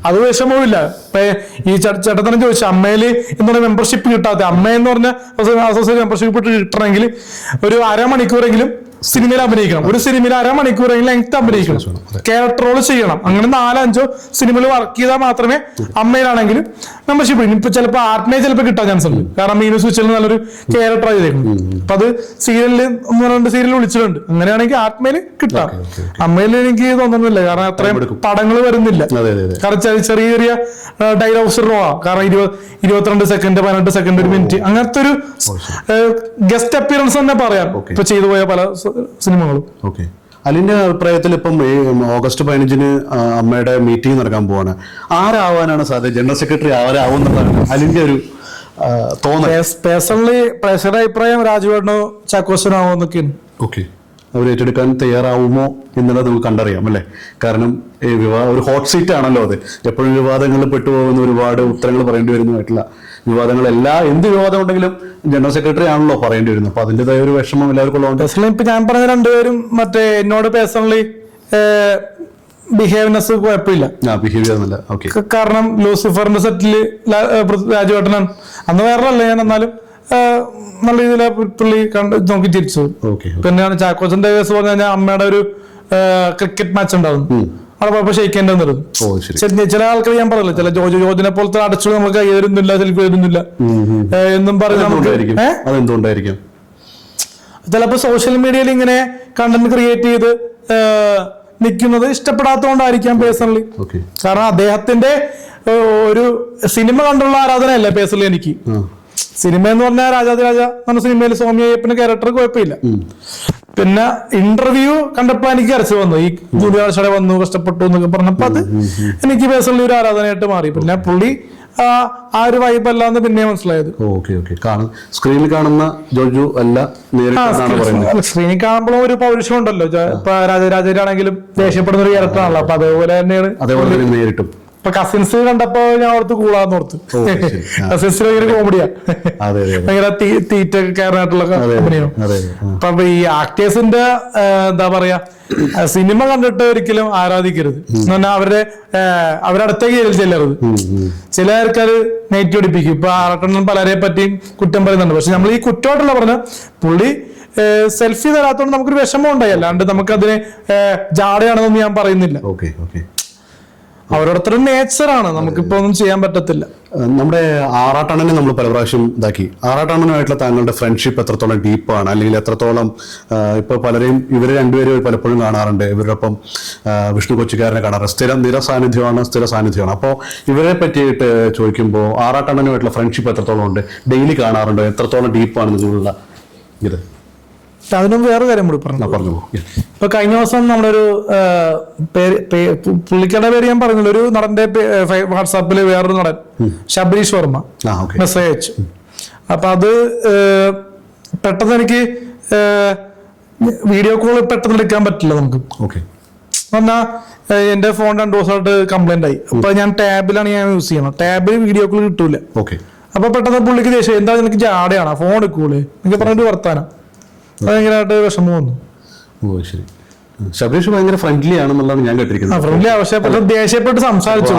അത് വിഷമവുമില്ല. ഇപ്പൊ ഈ ചേട്ടത്തന്നെ ചോദിച്ചു അമ്മയില് എന്താണ് മെമ്പർഷിപ്പ് കിട്ടാത്ത, അമ്മയെന്ന് പറഞ്ഞ അസോസിയേഷൻ മെമ്പർഷിപ്പ് കിട്ടണമെങ്കിൽ ഒരു അരമണിക്കൂറെങ്കിലും സിനിമയിൽ അഭിനയിക്കണം. ഒരു സിനിമയിൽ അരമണിക്കൂറെങ്കിലും ലെങ്ത് അഭിനയിക്കണം, ക്യാരക്ടർ റോൾ ചെയ്യണം. അങ്ങനെ 4-5 സിനിമയിൽ വർക്ക് ചെയ്താൽ മാത്രമേ അമ്മയിലാണെങ്കിലും മെമ്പർഷിപ്പ്. ഇപ്പൊ ചിലപ്പോൾ ആത്മയെ ചിലപ്പോൾ കിട്ടാൻ ചാൻസ് ഉണ്ട്. കാരണം മീനു സ്വിച്ചിൽ നല്ലൊരു ക്യാരക്ടർ ചെയ്തേക്കണം. അപ്പൊ അത് സീരിയലിൽ 1-2 സീരിയൽ വിളിച്ചിട്ടുണ്ട്. അങ്ങനെയാണെങ്കിൽ ആത്മയിൽ കിട്ടാം. അമ്മയിൽ എനിക്ക് തോന്നുന്നില്ല, കാരണം അത്രയും പടങ്ങൾ വരുന്നില്ല. കാരണം ചെറിയ ചെറിയ ഡയലോഗ്സ് റോവാ. കാരണം 22 സെക്കൻഡ് 18 സെക്കൻഡ് 1 മിനിറ്റ് അങ്ങനത്തെ ഒരു ഗസ്റ്റ് അപ്പിയറൻസ് തന്നെ പറയാം ഇപ്പൊ ചെയ്തു പോയ പല സിനിമകളും. ഓക്കെ, അലിന്റെ അഭിപ്രായത്തിൽ ഇപ്പം ഓഗസ്റ്റ് 15 അമ്മയുടെ മീറ്റിംഗ് നടക്കാൻ പോവാണ്. ആരാവാനാണ് സാധ്യത? ജനറൽ സെക്രട്ടറി ആരാവുന്നതാണ് അലിന്റെ ഒരു തോന്നൽ? പേഴ്സണലി പ്രേക്ഷകരുടെ അഭിപ്രായം രാജുവേട്ടനോ ചാക്കോച്ചനോ ആവുമെന്നൊക്കെയാണ്. ഓക്കെ, അവർ ഏറ്റെടുക്കാൻ തയ്യാറാവുമോ എന്നുള്ളത് നമുക്ക് കണ്ടറിയാം അല്ലേ? കാരണം ഒരു ഹോട്ട് സീറ്റ് ആണല്ലോ അത്. എപ്പോഴും വിവാദങ്ങളിൽ പെട്ടുപോകുന്ന, ഒരുപാട് ഉത്തരങ്ങൾ പറയേണ്ടി വരുന്നതായിട്ടുള്ള എന്ത് വിവാദം ഉണ്ടെങ്കിലും ജനറൽ സെക്രട്ടറി ആണല്ലോ പറയേണ്ടി വരുന്നത്. അപ്പൊ അതിൻ്റെതായ ഒരു വിഷമം എല്ലാവർക്കും ഉള്ളതുകൊണ്ട് ഇപ്പൊ ഞാൻ പറഞ്ഞ രണ്ടുപേരും എന്നോട് പേഴ്സണലി ബിഹേവിയർനെസ് കുഴപ്പമില്ല. കാരണം ലൂസിഫറിന്റെ സെറ്റില് രാജുവേട്ടനാണ് അന്ന് വേറെയല്ല ഞാൻ, എന്നാലും നല്ല രീതിയിൽ പുള്ളി നോക്കി തിരിച്ചു. പിന്നെ ചാക്കോച്ചന്റെ കേസ് പറഞ്ഞു കഴിഞ്ഞാൽ അമ്മയുടെ ഒരു ക്രിക്കറ്റ് മാച്ച് ഉണ്ടായിരുന്നു, അവിടെ പോയപ്പോ ഷെയ്ക്കേണ്ടി വന്നിരുന്നു. ചില ആൾക്കാർ ഞാൻ പറയില്ല, ചില ജോജിനെ പോലത്തെ അടച്ചു നമുക്ക് കൈ തരുന്നില്ല, സെൽഫി തരുന്നില്ല എന്നും പറഞ്ഞ് നമുക്ക് ചിലപ്പോ സോഷ്യൽ മീഡിയയിൽ ഇങ്ങനെ കണ്ടന്റ് ക്രിയേറ്റ് ചെയ്ത് നിൽക്കുന്നത് ഇഷ്ടപ്പെടാത്തതുകൊണ്ടായിരിക്കാം പേഴ്സണലി. കാരണം അദ്ദേഹത്തിന്റെ ഒരു സിനിമ കണ്ടുള്ള ആരാധനയല്ല പേഴ്സണലി എനിക്ക്. സിനിമ എന്ന് പറഞ്ഞാൽ രാജാതിരാജ എന്ന സിനിമയിൽ സൗമ്യ അയ്യപ്പന്റെ ക്യാരക്ടർ കുഴപ്പമില്ല. പിന്നെ ഇന്റർവ്യൂ കണ്ടപ്പോ എനിക്ക് കരച്ചു വന്നു, ഈ ജൂലിയാഴ്ചയുടെ വന്നു കഷ്ടപ്പെട്ടു എന്നൊക്കെ പറഞ്ഞപ്പോ അത് എനിക്ക് പേഴ്സണലി ഒരു ആരാധനയായിട്ട് മാറി. പിന്നെ പുള്ളി ആ ഒരു വൈബ് അല്ലാന്ന് പിന്നെ മനസ്സിലായത്. സ്ക്രീനിൽ കാണുന്ന ജോജു അല്ല, സ്ക്രീനിൽ കാണുമ്പോഴും ഒരു പൗരുഷം ഉണ്ടല്ലോ. ഇപ്പൊ രാജരാജനാണെങ്കിലും ദേഷ്യപ്പെടുന്ന ഒരു ക്യാരക്ടർ ആണല്ലോ, അപ്പൊ അതേപോലെ തന്നെയാണ് നേരിട്ടും. ഇപ്പൊ കസിൻസ് കണ്ടപ്പോ ഞാൻ ഓർത്ത് കൂടാന്ന് ഓർത്ത്. കസിൻസിന് ഭയങ്കര കോമഡിയാ, ഭയങ്കര തീറ്റക്കാരനായിട്ടുള്ള അഭിനയം. അപ്പൊ ഈ ആക്ടേഴ്സിന്റെ എന്താ പറയാ, സിനിമ കണ്ടിട്ട് ഒരിക്കലും ആരാധിക്കരുത് എന്ന് പറഞ്ഞാൽ അവരുടെ അടുത്തേക്ക് ചെല്ലരുത്. ചില ആൾക്കാർ നെറ്റ് ഒടിപ്പിക്കും. ഇപ്പൊ ആറട്ടണ്ണൻ പലരെ പറ്റിയും കുറ്റം പറയുന്നുണ്ട്. പക്ഷെ നമ്മൾ ഈ കുറ്റമായിട്ടുള്ള പറഞ്ഞ പുള്ളി സെൽഫി തരാത്തോണ്ട് നമുക്കൊരു വിഷമം ഉണ്ടായി, അല്ലാണ്ട് നമുക്കതിനെ ജാടയാണെന്നൊന്നും ഞാൻ പറയുന്നില്ല. ഓരോരുത്തരും നേച്ചറാണ്, നമുക്കിപ്പോ ഒന്നും ചെയ്യാൻ പറ്റത്തില്ല. നമ്മുടെ ആറാട്ടണ്ണനെ നമ്മൾ പല പ്രാവശ്യം ഇതാക്കി. ആറാട്ടണ്ണനുമായിട്ടുള്ള താങ്കളുടെ ഫ്രണ്ട്ഷിപ്പ് എത്രത്തോളം ഡീപ്പാണ്, അല്ലെങ്കിൽ എത്രത്തോളം ഇപ്പൊ പലരെയും ഇവര് രണ്ടുപേരും പലപ്പോഴും കാണാറുണ്ട്. ഇവരോടൊപ്പം വിഷ്ണു കൊച്ചിക്കാരനെ കാണാറുണ്ട്. സ്ഥിര സാന്നിധ്യമാണ്. അപ്പോൾ ഇവരെ പറ്റിയിട്ട് ചോദിക്കുമ്പോൾ ആറാട്ടണ്ണനുമായിട്ടുള്ള ഫ്രണ്ട്ഷിപ്പ് എത്രത്തോളം ഉണ്ട്, ഡെയിലി കാണാറുണ്ടോ, എത്രത്തോളം ഡീപ്പാണ് നിങ്ങളുള്ള ഇത്? അതിനും വേറെ കാര്യം കൂടി പറഞ്ഞു. ഇപ്പൊ കഴിഞ്ഞ ദിവസം നമ്മുടെ ഒരു പുള്ളിക്കയുടെ പേര് ഞാൻ പറഞ്ഞില്ല, ഒരു നടന്റെ വാട്സാപ്പില് വേറൊരു നടൻ ശബരീഷ് വർമ്മ മെസ്സേജ് അയച്ചു. അപ്പൊ അത് പെട്ടെന്ന് എനിക്ക് വീഡിയോ കോൾ പെട്ടെന്ന് എടുക്കാൻ പറ്റില്ല നമുക്ക്. എന്നാ എന്റെ ഫോൺ 2 ദിവസമായിട്ട് കംപ്ലൈന്റ് ആയി. അപ്പൊ ഞാൻ ടാബിലാണ് ഞാൻ യൂസ് ചെയ്യണം, ടാബിൽ വീഡിയോ കോൾ കിട്ടൂല. അപ്പൊ പെട്ടെന്ന് പുള്ളിക്ക് ദേഷ്യം, എന്താ നിനക്ക് ജാടയാണ്, ഫോൺ എടുക്കൂലേ എനിക്ക് പറഞ്ഞിട്ട് വർത്താനം. ഭയങ്കരമായിട്ട് വിഷമം വന്നു. ശബരീഷ് ഭയങ്കര ഫ്രണ്ട്ലി ആണെന്നുള്ളതാണ് ഞാൻ കേട്ടിരിക്കുന്നത്. ഫ്രണ്ട്ലി പക്ഷെ ദേഷ്യപ്പെട്ട് സംസാരിച്ചു.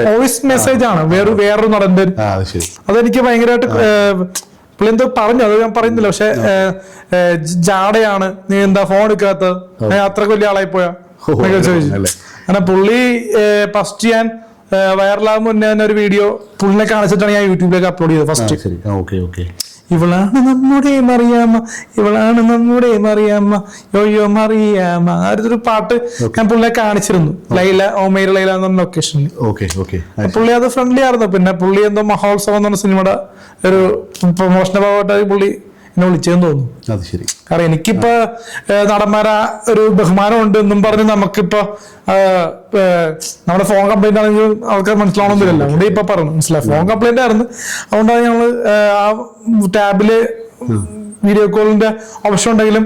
വോയിസ് മെസ്സേജ് ആണ് വേറൊരു നടന്റെ. അതെനിക്ക് ഭയങ്കരമായിട്ട് പുള്ളി എന്തോ പറഞ്ഞു, അത് ഞാൻ പറയുന്നില്ല. പക്ഷെ ജാടയാണ്, നീ എന്താ ഫോൺ എടുക്കാത്ത, അത്രക്ക് വലിയ ആളായി പോയാ ചോദിച്ചു. കാരണം പുള്ളി ഫസ്റ്റ് ഞാൻ വൈറലാകും മുന്നേ തന്നെ ഒരു വീഡിയോ പുള്ളിനെ കാണിച്ചിട്ടാണ് ഞാൻ യൂട്യൂബിലേക്ക് അപ്ലോഡ് ചെയ്തത് ഫസ്റ്റ്. ഇവളാണ് നമ്മുടെ മറിയാമ്മ, ഇവളാണ് നമ്മുടെ മറിയാമ്മ, യോയോ മറിയാമ്മ, ഒരു പാട്ട് ഞാൻ പുള്ളിയെ കാണിച്ചിരുന്നു. ലൈല ഓമേര് ലൈല എന്ന ലൊക്കേഷനിൽ. പുള്ളി അത് ഫ്രണ്ട്ലി ആയിരുന്നു. പിന്നെ പുള്ളി എന്തോ മഹോത്സവം എന്ന് പറഞ്ഞ സിനിമയുടെ ഒരു പ്രൊമോഷന്റെ ഭാഗമായിട്ട് പുള്ളി എന്നെ വിളിച്ചതെന്ന് തോന്നുന്നു. അത് ശരി. കാരണം എനിക്കിപ്പോ നടന്മാരെ ഒരു ബഹുമാനം ഉണ്ട് എന്നും പറഞ്ഞ് നമുക്കിപ്പോ നമ്മുടെ ഫോൺ കംപ്ലൈന്റ് ആണെങ്കിൽ ആൾക്കാർ മനസ്സിലാവണമെന്നില്ല. അതുകൊണ്ട് ഇപ്പൊ പറഞ്ഞു മനസ്സിലായി ഫോൺ കംപ്ലൈന്റ് ആയിരുന്നു. അതുകൊണ്ടാണ് ഞങ്ങള് ആ ടാബില് വീഡിയോ കോളിന്റെ ഓപ്ഷൻ ഉണ്ടെങ്കിലും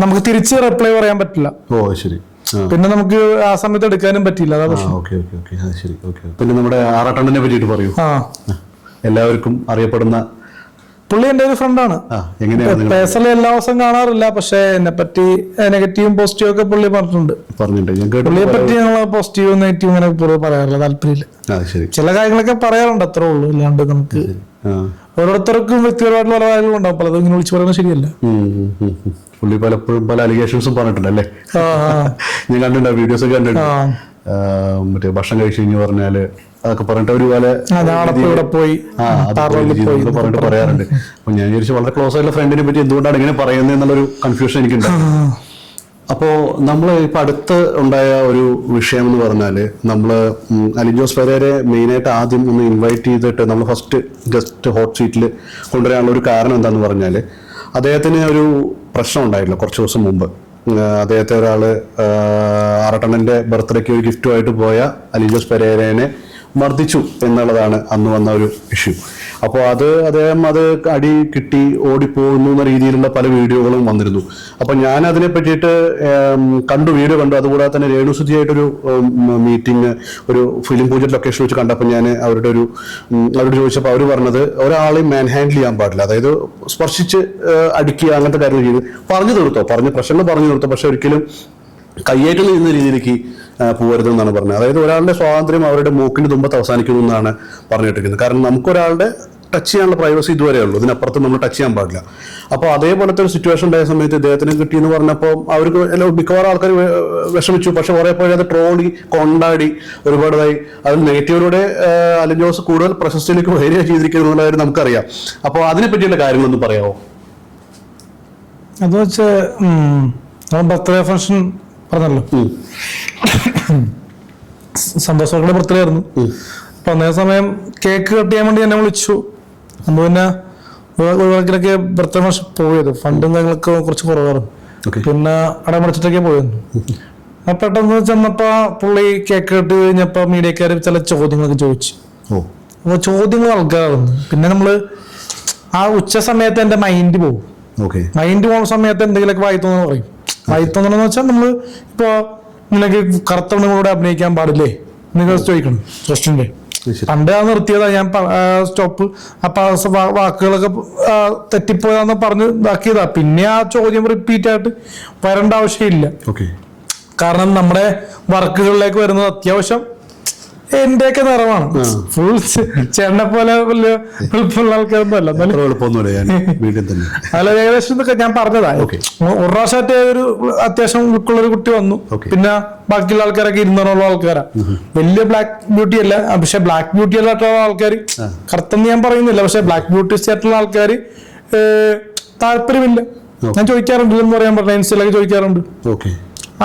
നമുക്ക് തിരിച്ച് റിപ്ലൈ പറയാൻ പറ്റില്ല. ഓ ശരി. പിന്നെ നമുക്ക് ആ സമയത്ത് എടുക്കാനും പറ്റില്ല. അതാ പ്രശ്നം. പിന്നെ നമ്മുടെ ആറാട്ടണ്ണനെ പറ്റിയിട്ട് പറയൂ. എല്ലാവർക്കും അറിയപ്പെടുന്ന പുള്ളി എന്റെ ഒരു ഫ്രണ്ടാണ്. പേഴ്സണലി എല്ലാ ദിവസവും കാണാറില്ല, പക്ഷെ എന്നെ പറ്റി നെഗറ്റീവും പോസിറ്റീവും ഒക്കെ പുള്ളി പറഞ്ഞിട്ടുണ്ട്. പുള്ളിയെ പറ്റി ഞങ്ങൾ പോസിറ്റീവും നെഗറ്റീവും ഇങ്ങനെ പറയാറില്ല, താല്പര്യമില്ല. ചില കാര്യങ്ങളൊക്കെ പറയാറുണ്ട്, അത്രേ ഉള്ളൂ. ഇല്ലാണ്ട് നമുക്ക് ഓരോരുത്തർക്കും വ്യക്തിപരമായിട്ടുള്ള പല കാര്യങ്ങളും ഉണ്ടാവും, പലതും ഇങ്ങനെ വിളിച്ചു പറയുന്നത് ശരിയല്ല. പുള്ളി പലപ്പോഴും പല അലിഗേഷൻസും പറഞ്ഞിട്ടുണ്ടല്ലേ, ഞാൻ കണ്ടിട്ടുണ്ട്, വീഡിയോസ് ഒക്കെ കണ്ടിട്ടുണ്ട്. മറ്റേ ഭക്ഷണം കഴിച്ചു കഴിഞ്ഞ് പറഞ്ഞാല് അതൊക്കെ പറഞ്ഞിട്ട് ഒരു പോലെ പറഞ്ഞിട്ട് പറയാറുണ്ട്. അപ്പൊ ഞാൻ വിചാരിച്ചു വളരെ ക്ലോസ് ആയിട്ടുള്ള ഫ്രണ്ടിനെ പറ്റി എന്തുകൊണ്ടാണ് ഇങ്ങനെ പറയുന്നത് എന്നുള്ളൊരു കൺഫ്യൂഷൻ എനിക്കുണ്ട്. അപ്പോ നമ്മള് ഇപ്പൊ അടുത്ത് ഉണ്ടായ ഒരു വിഷയം എന്ന് പറഞ്ഞാല് നമ്മള് അലിൻ ജോസ് പെരേരയെ മെയിനായിട്ട് ആദ്യം ഒന്ന് ഇൻവൈറ്റ് ചെയ്തിട്ട് നമ്മൾ ഫസ്റ്റ് ഗസ്റ്റ് ഹോട്ട് സീറ്റിൽ കൊണ്ടുവരാനുള്ള ഒരു കാരണം എന്താന്ന് പറഞ്ഞാല് അദ്ദേഹത്തിന് ഒരു പ്രശ്നം ഉണ്ടായില്ല കുറച്ച് ദിവസം മുമ്പ്. അദ്ദേഹത്തെ ഒരാള് ആറട്ടണ്ണന്റെ ബർത്ത്ഡേക്ക് ഒരു ഗിഫ്റ്റുമായിട്ട് പോയ അലിൻ ജോസ് പെരേരയെ മർദ്ദിച്ചു എന്നുള്ളതാണ് അന്ന് വന്ന ഒരു ഇഷ്യൂ. അപ്പോൾ അദ്ദേഹം അടി കിട്ടി ഓടിപ്പോകുന്നു എന്ന രീതിയിലുള്ള പല വീഡിയോകളും വന്നിരുന്നു. അപ്പൊ ഞാൻ അതിനെ പറ്റിയിട്ട് വീഡിയോ കണ്ടു. അതുകൂടാതെ തന്നെ രേണുസുതിയായിട്ടൊരു മീറ്റിംഗ് ഒരു ഫിലിം പൂജ ലൊക്കേഷൻ വെച്ച് കണ്ടപ്പോൾ ഞാൻ അവരോട് ചോദിച്ചപ്പോൾ അവർ പറഞ്ഞത് ഒരാളെയും മാൻ ഹാൻഡിൽ ചെയ്യാൻ പാടില്ല, അതായത് സ്പർശിച്ച് അടിക്കുക അങ്ങനത്തെ കാര്യങ്ങൾ ചെയ്ത് പ്രശ്നങ്ങൾ പറഞ്ഞു തീർത്തോ, പക്ഷെ ഒരിക്കലും കയ്യേറ്റം ചെയ്യുന്ന രീതിയിലേക്ക് പോകരുതെന്നാണ് പറഞ്ഞത്. അതായത് ഒരാളുടെ സ്വാതന്ത്ര്യം അവരുടെ മൂക്കിന്റെ തുമ്പത്ത് അവസാനിക്കുന്നു എന്നാണ് പറഞ്ഞിട്ടിരിക്കുന്നത്. കാരണം നമുക്കൊരാളുടെ ടച്ച് ചെയ്യാനുള്ള പ്രൈവസി ഇതുവരെ ഉള്ളൂ, ഇതിനപ്പുറത്ത് നമ്മൾ ടച്ച് ചെയ്യാൻ പാടില്ല. അപ്പോൾ അതേപോലത്തെ ഒരു സിറ്റുവേഷൻ ഉണ്ടായ സമയത്ത് ഇദ്ദേഹത്തിന് കിട്ടിയെന്ന് പറഞ്ഞപ്പോൾ അവർക്ക് മിക്കവാറും ആൾക്കാർ വിഷമിച്ചു. പക്ഷെ കുറെ പോയി അത് ട്രോളി കൊണ്ടാടി ഒരുപാടായി. അതിൽ നെഗറ്റീവിലൂടെ അലിൻ ജോസ് കൂടുതൽ പ്രശസ്തിയിലേക്ക് വരിക ചെയ്തിരിക്കുന്നു എന്നുള്ള കാര്യം നമുക്കറിയാം. അപ്പോൾ അതിനെ പറ്റിയുള്ള കാര്യങ്ങളൊന്നും പറയാമോ? അത് വെച്ച് ബർത്ത്ഡേ ഫംഗ്ഷൻ പറഞ്ഞല്ലോ, സന്തോഷ് വർക്കിയുടെ ബർത്ത്ഡേ ആയിരുന്നു. അപ്പൊ അന്നേ സമയം കേക്ക് കട്ട് ചെയ്യാൻ വേണ്ടി എന്നെ വിളിച്ചു. അന്ന് പിന്നെ ഒഴിവാക്കിലൊക്കെ ബർത്ത്ഡേ ഫംഗ്ഷൻ പോയത്, ഫണ്ടും കാര്യങ്ങളൊക്കെ കുറച്ച് കുറവായിരുന്നു. പിന്നെ അടമടച്ചിട്ടൊക്കെ പോയിരുന്നു. പെട്ടെന്ന് ചെന്നപ്പോ പുള്ളി കേക്ക് കട്ട് കഴിഞ്ഞപ്പോ മീഡിയക്കാര് ചില ചോദ്യങ്ങളൊക്കെ ചോദിച്ചു. അപ്പൊ ചോദ്യങ്ങൾ ആൾക്കാരായിരുന്നു. പിന്നെ നമ്മള് ആ ഉച്ച സമയത്ത് എന്റെ മൈൻഡ് പോകും. മൈൻഡ് പോകുന്ന സമയത്ത് എന്തെങ്കിലുമൊക്കെ വായിത്തോന്നു പറയും. വായിത്തോന്നു വെച്ചാൽ നമ്മള് ഇപ്പൊ നിനക്ക് കറുത്തവണങ്ങളോട് അഭിനയിക്കാൻ പാടില്ലേ നിങ്ങൾ ചോദിക്കണം ക്വസ്റ്റ്യൻ്റെ. പണ്ട് ആ നിർത്തിയതാ ഞാൻ സ്റ്റോപ്പ്. അപ്പൊ വാക്കുകളൊക്കെ തെറ്റിപ്പോയാന്ന് പറഞ്ഞ് ഇതാക്കിയതാ. പിന്നെ ആ ചോദ്യം റിപ്പീറ്റ് ആയിട്ട് വരേണ്ട ആവശ്യമില്ല. കാരണം നമ്മുടെ വർക്കുകളിലേക്ക് വരുന്നത് അത്യാവശ്യം എന്റെയൊക്കെ നിറമാണ്. ഫുൾ ചേട്ടനെ പോലെ വലിയ എളുപ്പമുള്ള ആൾക്കാരൊന്നും അല്ല. അല്ല ഏകദേശം ഇതൊക്കെ ഞാൻ പറഞ്ഞതാ. ഒരു പ്രാവശ്യമായിട്ട് ഒരു അത്യാവശ്യം ലുക്കുള്ള ഒരു കുട്ടി വന്നു. പിന്നെ ബാക്കിയുള്ള ആൾക്കാരൊക്കെ 200 ആൾക്കാരാ. വലിയ ബ്ലാക്ക് ബ്യൂട്ടി അല്ല, പക്ഷെ ബ്ലാക്ക് ബ്യൂട്ടി അല്ലാത്ത ആൾക്കാർ, കറുത്തെന്ന് ഞാൻ പറയുന്നില്ല, പക്ഷെ ബ്ലാക്ക് ബ്യൂട്ടിസ്റ്റ് ആയിട്ടുള്ള ആൾക്കാർ താല്പര്യമില്ല. ഞാൻ ചോദിക്കാറുണ്ട് എന്ന് പറയാൻ പറഞ്ഞ ഇൻസ്റ്റയിലൊക്കെ ചോദിക്കാറുണ്ട്,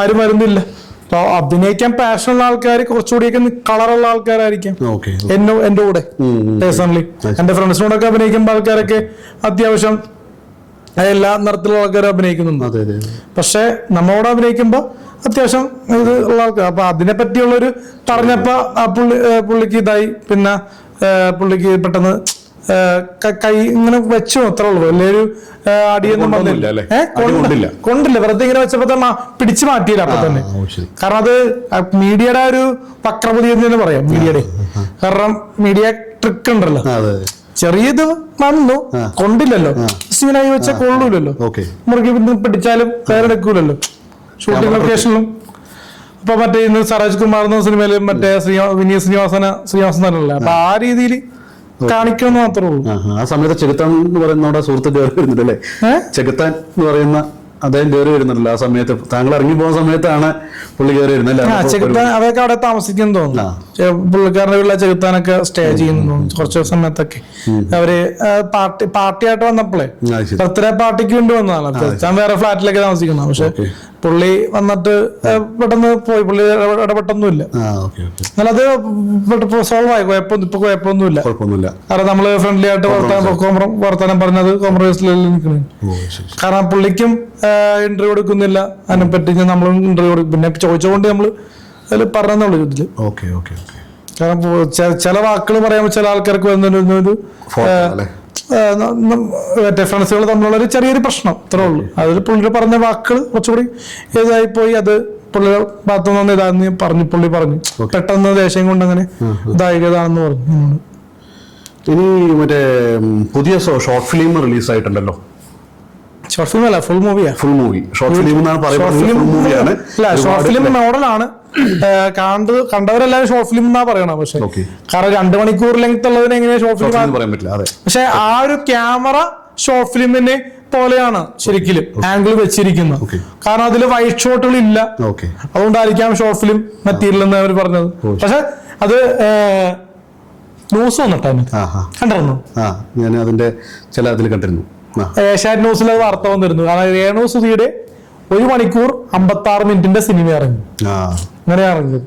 ആരും വരുന്നില്ല. അഭിനയിക്കാൻ പാഷനുള്ള ആൾക്കാർ കുറച്ചുകൂടിയൊക്കെ കളറുള്ള ആൾക്കാരായിരിക്കാം എന്റെ കൂടെ. പേഴ്സണലി എന്റെ ഫ്രണ്ട്സിനോടൊക്കെ അഭിനയിക്കുമ്പോൾ ആൾക്കാരൊക്കെ അത്യാവശ്യം എല്ലാ നിറത്തിലുള്ള ആൾക്കാരും അഭിനയിക്കുന്നുണ്ട്. പക്ഷെ നമ്മളോട് അഭിനയിക്കുമ്പോ അത്യാവശ്യം ഇത് ഉള്ള ആൾക്കാർ. അപ്പൊ അതിനെ പറ്റിയുള്ളൊരു പറഞ്ഞപ്പോ പുള്ളിക്ക് ഇതായി. പിന്നെ പുള്ളിക്ക് പെട്ടെന്ന് കൈ ഇങ്ങനെ വെച്ചു, അത്രേ ഉള്ളൂ. വലിയൊരു അടിയൊന്നും കൊണ്ടില്ല. വെറുതെ ഇങ്ങനെ വെച്ചപ്പോ പിടിച്ചു മാറ്റിയില്ല അപ്പൊ തന്നെ. കാരണം അത് മീഡിയയുടെ ഒരു വക്രബുദ്ധി എന്ന് തന്നെ പറയാം. മീഡിയയുടെ കാരണം മീഡിയ ട്രിക്ക് ഉണ്ടല്ലോ, ചെറിയത് വന്നു കൊണ്ടില്ലല്ലോ, ഇങ്ങനെ വെച്ചാൽ കൊള്ളൂലല്ലോ, മുറുകി പിടിച്ചാലും പേരെടുക്കൂലല്ലോ ഷൂട്ടിംഗ് ലൊക്കേഷനിലും. അപ്പൊ മറ്റേ ഇന്ന് സരോജ് കുമാർ എന്ന സിനിമയിലും മറ്റേ വിനീത് ശ്രീനിവാസൻ തന്നെയല്ലേ. അപ്പൊ ആ രീതിയിൽ കാണിക്കണം മാത്രമേ ഉള്ളൂ. ആ സമയത്ത് ചെകുത്താൻ എന്ന് പറയുന്ന നമ്മുടെ സുഹൃത്ത് കയറി വരുന്നുണ്ടല്ലേ, ചെകുത്താൻ എന്ന് പറയുന്ന അദ്ദേഹം കയറി വരുന്നുണ്ടല്ലോ ആ സമയത്ത്. താങ്കൾ ഇറങ്ങി പോകുന്ന സമയത്താണ് പുള്ളി കയറി വരുന്നല്ലേ? ചെകുത്താൻ അതൊക്കെ അവിടെ താമസിക്കുന്നു തോന്നുന്നു. പുള്ളിക്കാരന്റെ വീട്ടിലെ ചെകുത്താനൊക്കെ സ്റ്റേ ചെയ്യുന്നു കുറച്ച് സമയത്തൊക്കെ. അവര് പാർട്ടിയായിട്ട് വന്നപ്പോഴേ ബർത്ത്ഡേ പാർട്ടിക്ക് വേണ്ടി വന്നതാണ്. ചെകുത്താൻ വേറെ ഫ്ലാറ്റിലൊക്കെ താമസിക്കുന്ന, പക്ഷെ പുള്ളി വന്നിട്ട് പെട്ടെന്ന് പോയി, പുള്ളി ഇടപെട്ടൊന്നുമില്ല. എന്നാലത് സോൾവ് ആയി, ഇപ്പൊ കുഴപ്പമൊന്നുമില്ല. കാരണം നമ്മള് ഫ്രണ്ട്ലി ആയിട്ട് വർത്താനം പറഞ്ഞത് കോംപ്രമൈസിലല്ലേ നിൽക്കണേ. കാരണം പുള്ളിക്കും ഇന്റർവ്യൂ കൊടുക്കുന്നില്ല, അതിനെപ്പറ്റി നമ്മളും ഇന്റർവ്യൂ കൊടുക്കും. പിന്നെ ചോദിച്ചുകൊണ്ട് നമ്മള് അതിൽ പറഞ്ഞെന്നുള്ളൂ ഇതില്. കാരണം ചില വാക്കുകൾ പറയുമ്പോൾ ചില ആൾക്കാർക്ക് വരുന്നൊരു ഫ്രണ്ട്സുകൾ തമ്മിലുള്ളൊരു ചെറിയൊരു പ്രശ്നം, ഇത്രേ ഉള്ളൂ. അതിൽ പുള്ളി പറഞ്ഞ വാക്കുകൾ കുറച്ചുകൂടി ഇതായി പോയി. അത് പുള്ളിയുടെ ഭാഗത്തുനിന്ന് ഇതാന്ന് പറഞ്ഞു, പുള്ളി പറഞ്ഞു പെട്ടെന്ന് ദേഷ്യം കൊണ്ട് അങ്ങനെ ഇതായതാണെന്ന് പറഞ്ഞു. ഇനി മറ്റേ പുതിയ ഷോർട്ട് ഫിലിം റിലീസ് ആയിട്ടുണ്ടല്ലോ. ഷോർട്ട് ഫിലിം അല്ല, ഫുൾ മൂവിയാ. ഫുൾ മൂവി ഷോർട്ട് ഫിലിം എന്നാണ് പറയുന്നത്. ഷോർട്ട് ഫിലിം മോഡലാണ്. കണ്ടവരെല്ലാവരും ഷോർട്ട് ഫിലിം എന്നാ പറയണം. പക്ഷെ കാരണം 2 മണിക്കൂർ ലെങ്ത് ഉള്ളതിന് എങ്ങനെയാ ഷോർട്ട് ഫിലിം പറയാൻ പറ്റില്ല. പക്ഷെ ആ ഒരു ക്യാമറ ഷോർട്ട് ഫിലിമിനെ പോലെയാണ് ശരിക്കും ആംഗിൾ വെച്ചിരിക്കുന്നത്. കാരണം അതിൽ വൈറ്റ് ഷോട്ടുകൾ ഇല്ല, അതുകൊണ്ടായിരിക്കാം ഷോർട്ട് ഫിലിം മെറ്റീരിയൽ എന്ന് അവർ പറഞ്ഞത്. പക്ഷെ അത് ന്യൂസ് വന്നിട്ടാണ് കണ്ടിരുന്നു. ഞാൻ അതിന്റെ ചില അതിൽ കണ്ടിരുന്നു. ഏഷ്യാനെറ്റ് ന്യൂസിൽ അത് വാർത്ത വന്നിരുന്നു. കാരണം രേണു സുധിയുടെ 1 മണിക്കൂർ 56 മിനിറ്റിന്റെ സിനിമ ഇറങ്ങി. അങ്ങനെ ഇറങ്ങിയത്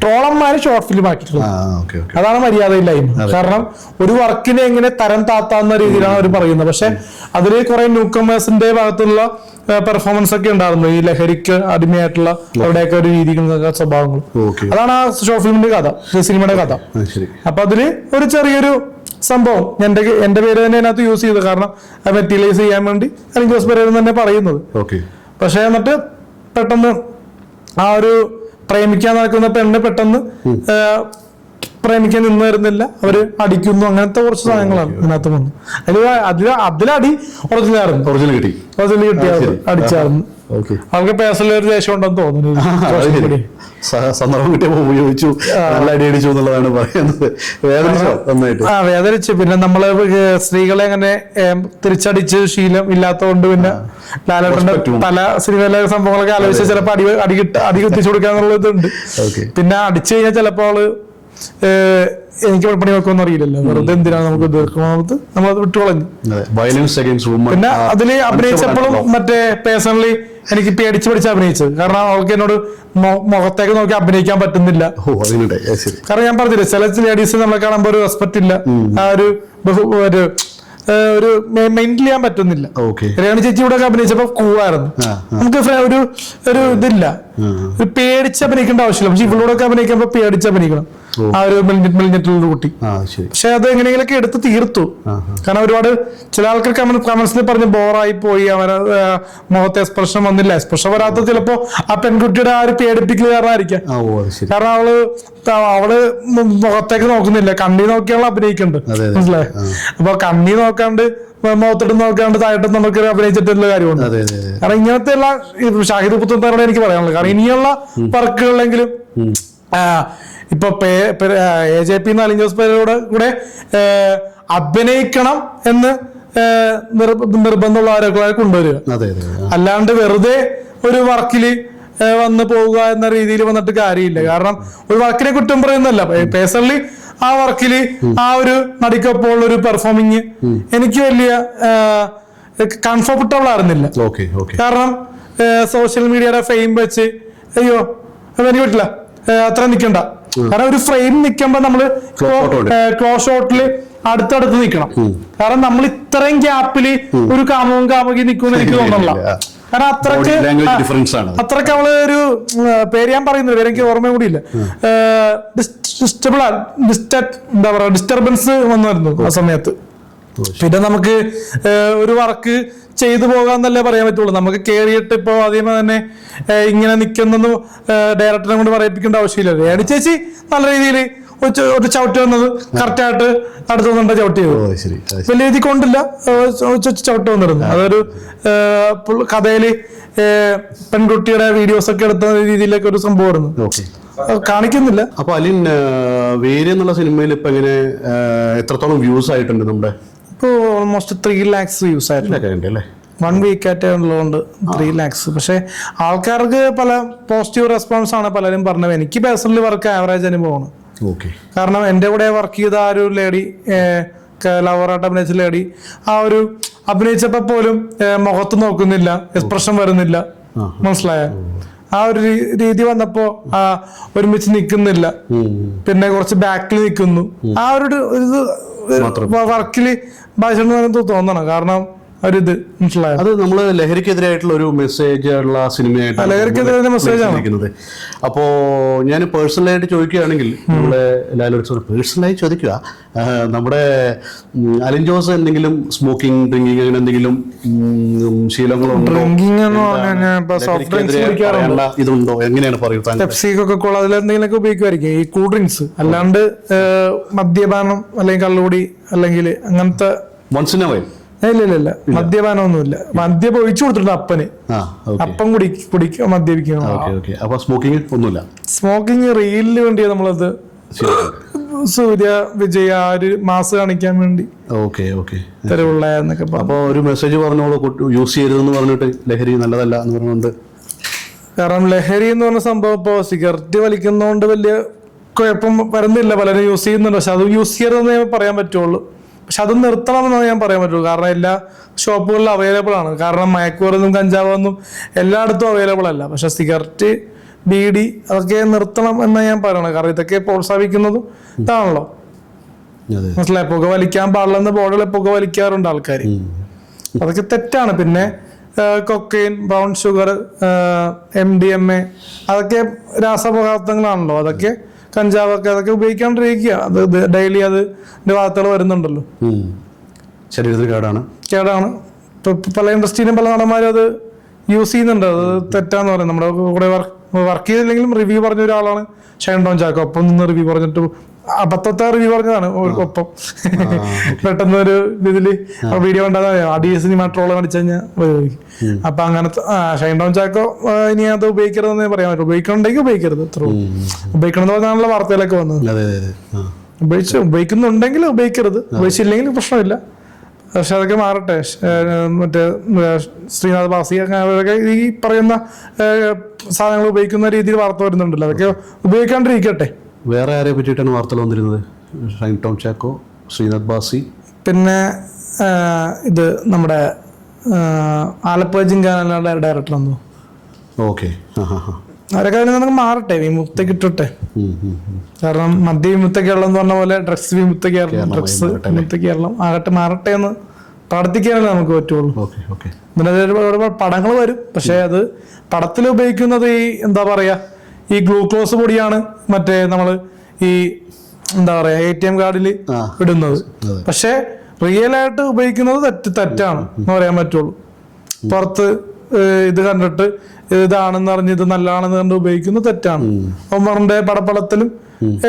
ട്രോളന്മാര് ഷോർട്ട് ഫിലിം ആക്കിയിട്ടുള്ളത്. അതാണ് മര്യാദയില്ലായ്മ. കാരണം ഒരു വർക്കിനെ എങ്ങനെ തരം താത്താന്ന രീതിയിലാണ് അവർ പറയുന്നത്. പക്ഷെ അതിൽ കുറെ ന്യൂ കമേഴ്സിന്റെ ഭാഗത്തുള്ള പെർഫോമൻസ് ഒക്കെ ഉണ്ടായിരുന്നു. ഈ ലഹരിക്ക് അടിമയായിട്ടുള്ള അവരുടെയൊക്കെ ഒരു രീതികളും സ്വഭാവങ്ങളും. അതാണ് ആ ഷോർട്ട് ഫിലിമിന്റെ കഥ, സിനിമയുടെ കഥ. അപ്പൊ അതില് ഒരു ചെറിയൊരു സംഭവം എന്റെ പേര് തന്നെ അതിനകത്ത് യൂസ് ചെയ്തത്. കാരണം മെറ്റീരിയലൈസ് ചെയ്യാൻ വേണ്ടി അലിൻ ജോസ് പെരേര തന്നെ പറയുന്നത്. പക്ഷെ എന്നിട്ട് പെട്ടെന്ന് ആ ഒരു പ്രേമിക്കാൻ നടക്കുന്ന പെണ്ണ് പെട്ടെന്ന് പ്രേമിക്കാൻ നിന്ന് വരുന്നില്ല, അവര് അടിക്കുന്നു. അങ്ങനത്തെ കുറച്ച് സാധനങ്ങളാണ് ഇതിനകത്ത് വന്നു. അതിലടി ഒറിജിനൽ കിട്ടിയായിരുന്നു, അടിച്ചായിരുന്നു. അവർക്ക് പേഴ്സണലി ഒരു ദേഷ്യം ഉണ്ടെന്ന് തോന്നുന്നു. സന്ദർഭം കിട്ടിയപ്പോ ഉപയോഗിച്ചു, നല്ല അടി അടിച്ചു എന്നുള്ളതാണ് പറയുന്നത്. വേദനിച്ചു. പിന്നെ നമ്മള് സ്ത്രീകളെ അങ്ങനെ തിരിച്ചടിച്ച് ശീലം ഇല്ലാത്തതുകൊണ്ട് പിന്നെ ലാലേട്ടന്റെ പല സിനിമയിലെ സംഭവങ്ങളൊക്കെ ആലോചിച്ച് ചിലപ്പോ അടി കുത്തിച്ചു കൊടുക്കാന്നുള്ളതുണ്ട്. പിന്നെ അടിച്ചു കഴിഞ്ഞാൽ ചിലപ്പോ അവള് എനിക്ക് പണി വെക്കുമെന്ന് അറിയില്ലല്ലോ, വെറുതെ എന്തിനാണ് നമുക്ക് ദീർഘമാവത്ത് നമ്മളത് വിട്ടുകളഞ്ഞു. പിന്നെ അതില് അഭിനയിച്ചപ്പോഴും മറ്റേ പേഴ്സണലി എനിക്ക് പേടിച്ച് പിടിച്ച് അഭിനയിച്ചത്. കാരണം അവൾക്ക് എന്നോട് മുഖത്തേക്ക് നോക്കി അഭിനയിക്കാൻ പറ്റുന്നില്ല. കാരണം ഞാൻ പറഞ്ഞില്ല, ചില ലേഡീസ് നമ്മളെ കാണുമ്പോൾ ഒരു റെസ്പെക്ട് ഇല്ല, ആ ഒരു മെയിൻറ്റെയിൻ ചെയ്യാൻ പറ്റുന്നില്ല. രേണു ചേച്ചി ഇവിടെ അഭിനയിച്ചപ്പോ കൂളായിരുന്നു. നമുക്ക് ഒരു ഇതില്ല, ഒരു പേടിച്ച് അഭിനയിക്കേണ്ട ആവശ്യമില്ല. പക്ഷെ ഇവളോടൊക്കെ അഭിനയിക്കുമ്പോ പേടിച്ച് അഭിനയിക്കണം. ആ ഒരു മെലിഞ്ഞിട്ടുള്ള കുട്ടി. പക്ഷെ അത് എങ്ങനെയെങ്കിലൊക്കെ എടുത്ത് തീർത്തു. കാരണം ഒരുപാട് ചില ആൾക്കാർ കമന്റ്സിൽ പറഞ്ഞ് ബോറായി പോയി, അവരെ മുഖത്തെ എക്സ്പ്രഷൻ വന്നില്ല. എക്സ്പ്രഷൻ വരാത്ത ചിലപ്പോ ആ പെൺകുട്ടിയുടെ ആ ഒരു പേടിപ്പിക്കൽ കാരണമായിരിക്കാം. കാരണം അവള് മുഖത്തേക്ക് നോക്കുന്നില്ല, കണ്ണി നോക്കിയാണ് അഭിനയിക്കുന്നുണ്ട്. മനസ്സിലായി? അപ്പൊ കണ്ണി നോക്കാണ്ട് മുഖത്തിട്ട് നോക്കാണ്ട് താഴോട്ട് നമുക്ക് അഭിനയിച്ചിട്ടുള്ള കാര്യമുണ്ട്. കാരണം ഇങ്ങനത്തെ ഉള്ള ഷാഹിദ് പുത്തൻതറയോട് എനിക്ക് പറയാനുള്ളത്. കാരണം ഇനിയുള്ള വർക്കുകളിലെങ്കിലും ഇപ്പൊ AJP അലിൻ ജോസ് പെരേരയുടെ കൂടെ അഭിനയിക്കണം എന്ന് നിർബന്ധമുള്ളവരൊക്കെ കൊണ്ടുവരിക. അല്ലാണ്ട് വെറുതെ ഒരു വർക്കില് വന്ന് പോവുക എന്ന രീതിയിൽ വന്നിട്ട് കാര്യമില്ല. കാരണം ഒരു വർക്കിനെ കുറ്റം പറയുന്നല്ല, പേഴ്സണലി ആ വർക്കില് ആ ഒരു നടിക്കൊപ്പമുള്ള ഒരു പെർഫോമിങ് എനിക്ക് വലിയ കംഫർട്ടബിൾ ആയിരുന്നില്ല. കാരണം സോഷ്യൽ മീഡിയയുടെ ഫെയിം വെച്ച് അയ്യോ എനിക്ക് പറ്റില്ല, അത്ര നിൽക്കണ്ട. കാരണം ഒരു ഫ്രെയിം നിൽക്കുമ്പോ നമ്മള് ക്ലോസ് ഷോട്ടില് അടുത്തടുത്ത് നിൽക്കണം. കാരണം നമ്മൾ ഇത്രയും ഗ്യാപ്പില് ഒരു കാമുകി നിൽക്കുമെന്ന് എനിക്ക് തോന്നുന്നില്ല. കാരണം അത്രക്ക് അവള് ഒരു പേര് ഞാൻ പറയുന്നത് പേര് എനിക്ക് ഓർമ്മ കൂടിയില്ല, എന്താ പറയാ ഡിസ്റ്റർബൻസ് വന്നിരുന്നു ആ സമയത്ത്. പിന്നെ നമുക്ക് ഒരു വർക്ക് ചെയ്തു പോകാന്നല്ലേ പറയാൻ പറ്റുള്ളൂ. നമുക്ക് കേറിയിട്ട് ഇപ്പൊ ആദ്യമേ തന്നെ ഇങ്ങനെ നിൽക്കുന്നു ഡയറക്ടറെ കൊണ്ട് പറയിപ്പിക്കേണ്ട ആവശ്യമില്ല. രേണു ചേച്ചി നല്ല രീതിയിൽ ഒരു ചവിട്ടി വന്നത് കറക്റ്റായിട്ട് അടുത്തുന്നുണ്ട് ചവിട്ടി ചെയ്തു. വലിയ രീതി കൊണ്ടില്ല, ചവിട്ടി വന്നിരുന്നു. അതൊരു കഥയില് പെൺകുട്ടിയുടെ വീഡിയോസ് ഒക്കെ എടുത്ത രീതിയിലൊക്കെ ഒരു സംഭവമായിരുന്നു, കാണിക്കുന്നില്ല. അപ്പൊ അലിൻ വേര് എന്നുള്ള സിനിമയിൽ ഇപ്പൊ എങ്ങനെ എത്രത്തോളം വ്യൂസ് ആയിട്ടുണ്ട്? നമ്മുടെ ഇപ്പൊ ഓൾമോസ്റ്റ് 3 lakhs വ്യൂസ് ആയിട്ടുണ്ട്. 1 week ആയിട്ടുള്ളതുകൊണ്ട് 3 lakhs. പക്ഷെ ആൾക്കാർക്ക് പല പോസിറ്റീവ് റെസ്പോൺസ് ആണ് പലരും പറഞ്ഞത്. എനിക്ക് പേഴ്സണലി വർക്ക് ആവറേജ് അനുഭവമാണ്. കാരണം എൻ്റെ കൂടെ വർക്ക് ചെയ്ത ആ ഒരു ലേഡി, ലവറായിട്ട് അഭിനയിച്ച ലേഡി, ആ ഒരു അഭിനയിച്ചപ്പോ പോലും മുഖത്ത് നോക്കുന്നില്ല, എക്സ്പ്രഷൻ വരുന്നില്ല. മനസ്സിലായ ആ ഒരു രീതി വന്നപ്പോ ഒരുമിച്ച് നിൽക്കുന്നില്ല, പിന്നെ കുറച്ച് ബാക്കിൽ നിൽക്കുന്നു. ആ ഒരു ഇത് വർക്കില് ബാധിച്ചിട്ടുണ്ടെന്ന് തോന്നണം. കാരണം ഒരിത് മനസ്സിലായത് അത് നമ്മള് ലഹരിക്കെതിരായിട്ടുള്ള ഒരു മെസ്സേജ് ഉള്ള സിനിമയായിട്ട് ലഹരിക്കെതിരെ മെസ്സേജാണ്. അപ്പോ ഞാൻ പേഴ്സണലായിട്ട് ചോദിക്കുകയാണെങ്കിൽ നമ്മുടെ പേഴ്സണലായി ചോദിക്കുക, നമ്മുടെ അലിൻ ജോസ് എന്തെങ്കിലും സ്മോക്കിംഗ് ഡ്രിങ്കിങ് അങ്ങനെ എന്തെങ്കിലും ശീലങ്ങളോ ഇതുണ്ടോ, എങ്ങനെയാണ് പറയുക? പെപ്സി, കൊക്കക്കോള അതിലെന്തെങ്കിലുമൊക്കെ ഉപയോഗിക്കുമായിരിക്കും ഈ കൂൾ ഡ്രിങ്ക്സ്. അല്ലാണ്ട് മദ്യപാനം അല്ലെങ്കിൽ കള്ളുകൂടി അല്ലെങ്കിൽ അങ്ങനത്തെ വൺസ് ഇൻ എ വൈൽ ഇല്ല മദ്യപാനമൊന്നുമില്ല. മദ്യം ഒഴിച്ചു കൊടുത്തിട്ടുണ്ട് അപ്പന്. അപ്പം മദ്യപിക്കണം. സ്മോക്കിംഗ് ഒന്നുമില്ല. സ്മോക്കിംഗ് റീലിന് വേണ്ടിയാ നമ്മളത്, സൂര്യ വിജയ് ആ ഒരു മാസ് കാണിക്കാൻ വേണ്ടി തരവുള്ളതൊക്കെ. അപ്പൊ ഒരു മെസ്സേജ് പറഞ്ഞോളൂ, യൂസ് ചെയ്യരുതെന്ന് പറഞ്ഞിട്ട്, ലഹരി നല്ലതല്ല എന്ന് പറഞ്ഞുകൊണ്ട്. കാരണം ലഹരി എന്ന് പറഞ്ഞ സംഭവം ഇപ്പോ സിഗരറ്റ് വലിക്കുന്നതുകൊണ്ട് വലിയ കുഴപ്പം വരുന്നില്ല, പലരും യൂസ് ചെയ്യുന്നുണ്ട്. പക്ഷെ അത് യൂസ് ചെയ്യരുതെന്ന് ഞാൻ പറയാൻ പറ്റുള്ളൂ. പക്ഷെ അത് നിർത്തണമെന്നാണ് ഞാൻ പറയാൻ പറ്റുള്ളൂ. കാരണം എല്ലാ ഷോപ്പുകളിലും അവൈലബിൾ ആണ്. കാരണം മയക്കുമരുന്നും കഞ്ചാവൊന്നും എല്ലായിടത്തും അവൈലബിൾ അല്ല. പക്ഷെ സിഗരറ്റ്, ബീഡി അതൊക്കെ നിർത്തണം എന്നാണ് ഞാൻ പറയണത്. കാരണം ഇതൊക്കെ പ്രോത്സാഹിപ്പിക്കുന്നതും ഇതാണല്ലോ. മനസ്സിലായി? പുക വലിക്കാൻ പാടില്ലെന്ന് ബോർഡിൽ പുക വലിക്കാറുണ്ട് ആൾക്കാർ. അതൊക്കെ തെറ്റാണ്. പിന്നെ കൊക്കൈൻ, ബ്രൗൺ ഷുഗർ, MDMA അതൊക്കെ രാസപദാർത്ഥങ്ങളാണല്ലോ. അതൊക്കെ കഞ്ചാവൊക്കെ അതൊക്കെ ഉപയോഗിക്കാണ്ടിരിക്കുക. അത് ഡെയിലി അതിന്റെ വാർത്തകൾ വരുന്നുണ്ടല്ലോ. ശരീരത്തിന് കേടാണ്. ഇപ്പൊ പല ഇൻഡസ്ട്രിയിലും പല നടന്മാരും അത് യൂസ് ചെയ്യുന്നുണ്ട്. അത് തെറ്റാന്ന് പറയുന്നത്. നമ്മുടെ കൂടെ വർക്ക് ചെയ്തില്ലെങ്കിലും റിവ്യൂ പറഞ്ഞ ഒരാളാണ് ഷൈൻ ടോം ചാക്കോ. ഒപ്പം നിന്ന് റിവ്യൂ പറഞ്ഞിട്ട് അബദ്ധത്തെ റിവ്യൂ പറഞ്ഞതാണ് ഒപ്പം. പെട്ടെന്ന് ഒരു ഇതില് വീഡിയോ ഉണ്ടാകാൻ ADS സിനിമ ട്രോള് കാണിച്ചു കഴിഞ്ഞാൽ അപ്പൊ അങ്ങനത്തെ ഷൈൻ ടോം ചാക്കോ ഇനി അത് ഉപയോഗിക്കരുതെന്ന് പറയാൻ പറ്റും. ഉപയോഗിക്കണമെങ്കിൽ ഉപയോഗിക്കരുത്, അത്ര ഉപയോഗിക്കണം എന്ന് പറഞ്ഞാണല്ലോ വാർത്തയിലൊക്കെ വന്നത്. ഉപയോഗിക്കുന്നുണ്ടെങ്കിൽ ഉപയോഗിക്കരുത്, ഉപയോഗിച്ചില്ലെങ്കിൽ പ്രശ്നമില്ല. പക്ഷെ അതൊക്കെ മാറട്ടെ. മറ്റേ ശ്രീനാഥ് ബാസി അവരൊക്കെ ഈ പറയുന്ന സാധനങ്ങൾ ഉപയോഗിക്കുന്ന രീതിയിൽ വാർത്ത വരുന്നുണ്ടല്ലോ. അതൊക്കെ ഉപയോഗിക്കാണ്ടിരിക്കട്ടെ. വേറെ ആരെ പറ്റിയിട്ടാണ് വാർത്തകൾ വന്നിരുന്നത്? ഷൈൻ ടോം ചാക്കോ, ശ്രീനാഥ് ബാസി, പിന്നെ ഇത് നമ്മുടെ ആലപ്പുഴ ജിങ്കാനയുടെ ഡയറക്ടർ എന്തോ. ഓക്കെ, അവരൊക്കെ നമുക്ക് മാറട്ടെ, വിമുക്തക്ക് ഇട്ടോട്ടെ. കാരണം മദ്യ വിമുക്ത കേരളം എന്ന് പറഞ്ഞ പോലെ ഡ്രഗ്സ് വിമുക്ത കേരളം, ഡ്രഗ്സ് വിമുക്ത കേരളം ആകട്ടെ, മാറട്ടെ എന്ന് പ്രാർത്ഥിക്കാനല്ലേ നമുക്ക് പറ്റുള്ളൂ. ഒരുപാട് പടങ്ങൾ വരും. പക്ഷെ അത് പടത്തിൽ ഉപയോഗിക്കുന്നത് ഈ എന്താ പറയാ, ഈ ഗ്ലൂക്കോസ് പൊടിയാണ് മറ്റേ നമ്മള് ഈ എന്താ പറയാ ATM കാർഡിൽ ഇടുന്നത്. പക്ഷെ റിയൽ ആയിട്ട് ഉപയോഗിക്കുന്നത് തെറ്റാണ് എന്ന് പറയാൻ പറ്റുള്ളൂ. പുറത്ത് ഇത് കണ്ടിട്ട് ഇതാണെന്ന് അറിഞ്ഞ് ഇത് നല്ലതാണെന്ന് കണ്ട് ഉപയോഗിക്കുന്നത് തെറ്റാണ്. ഒമറിന്റെ പടപ്പടത്തിലും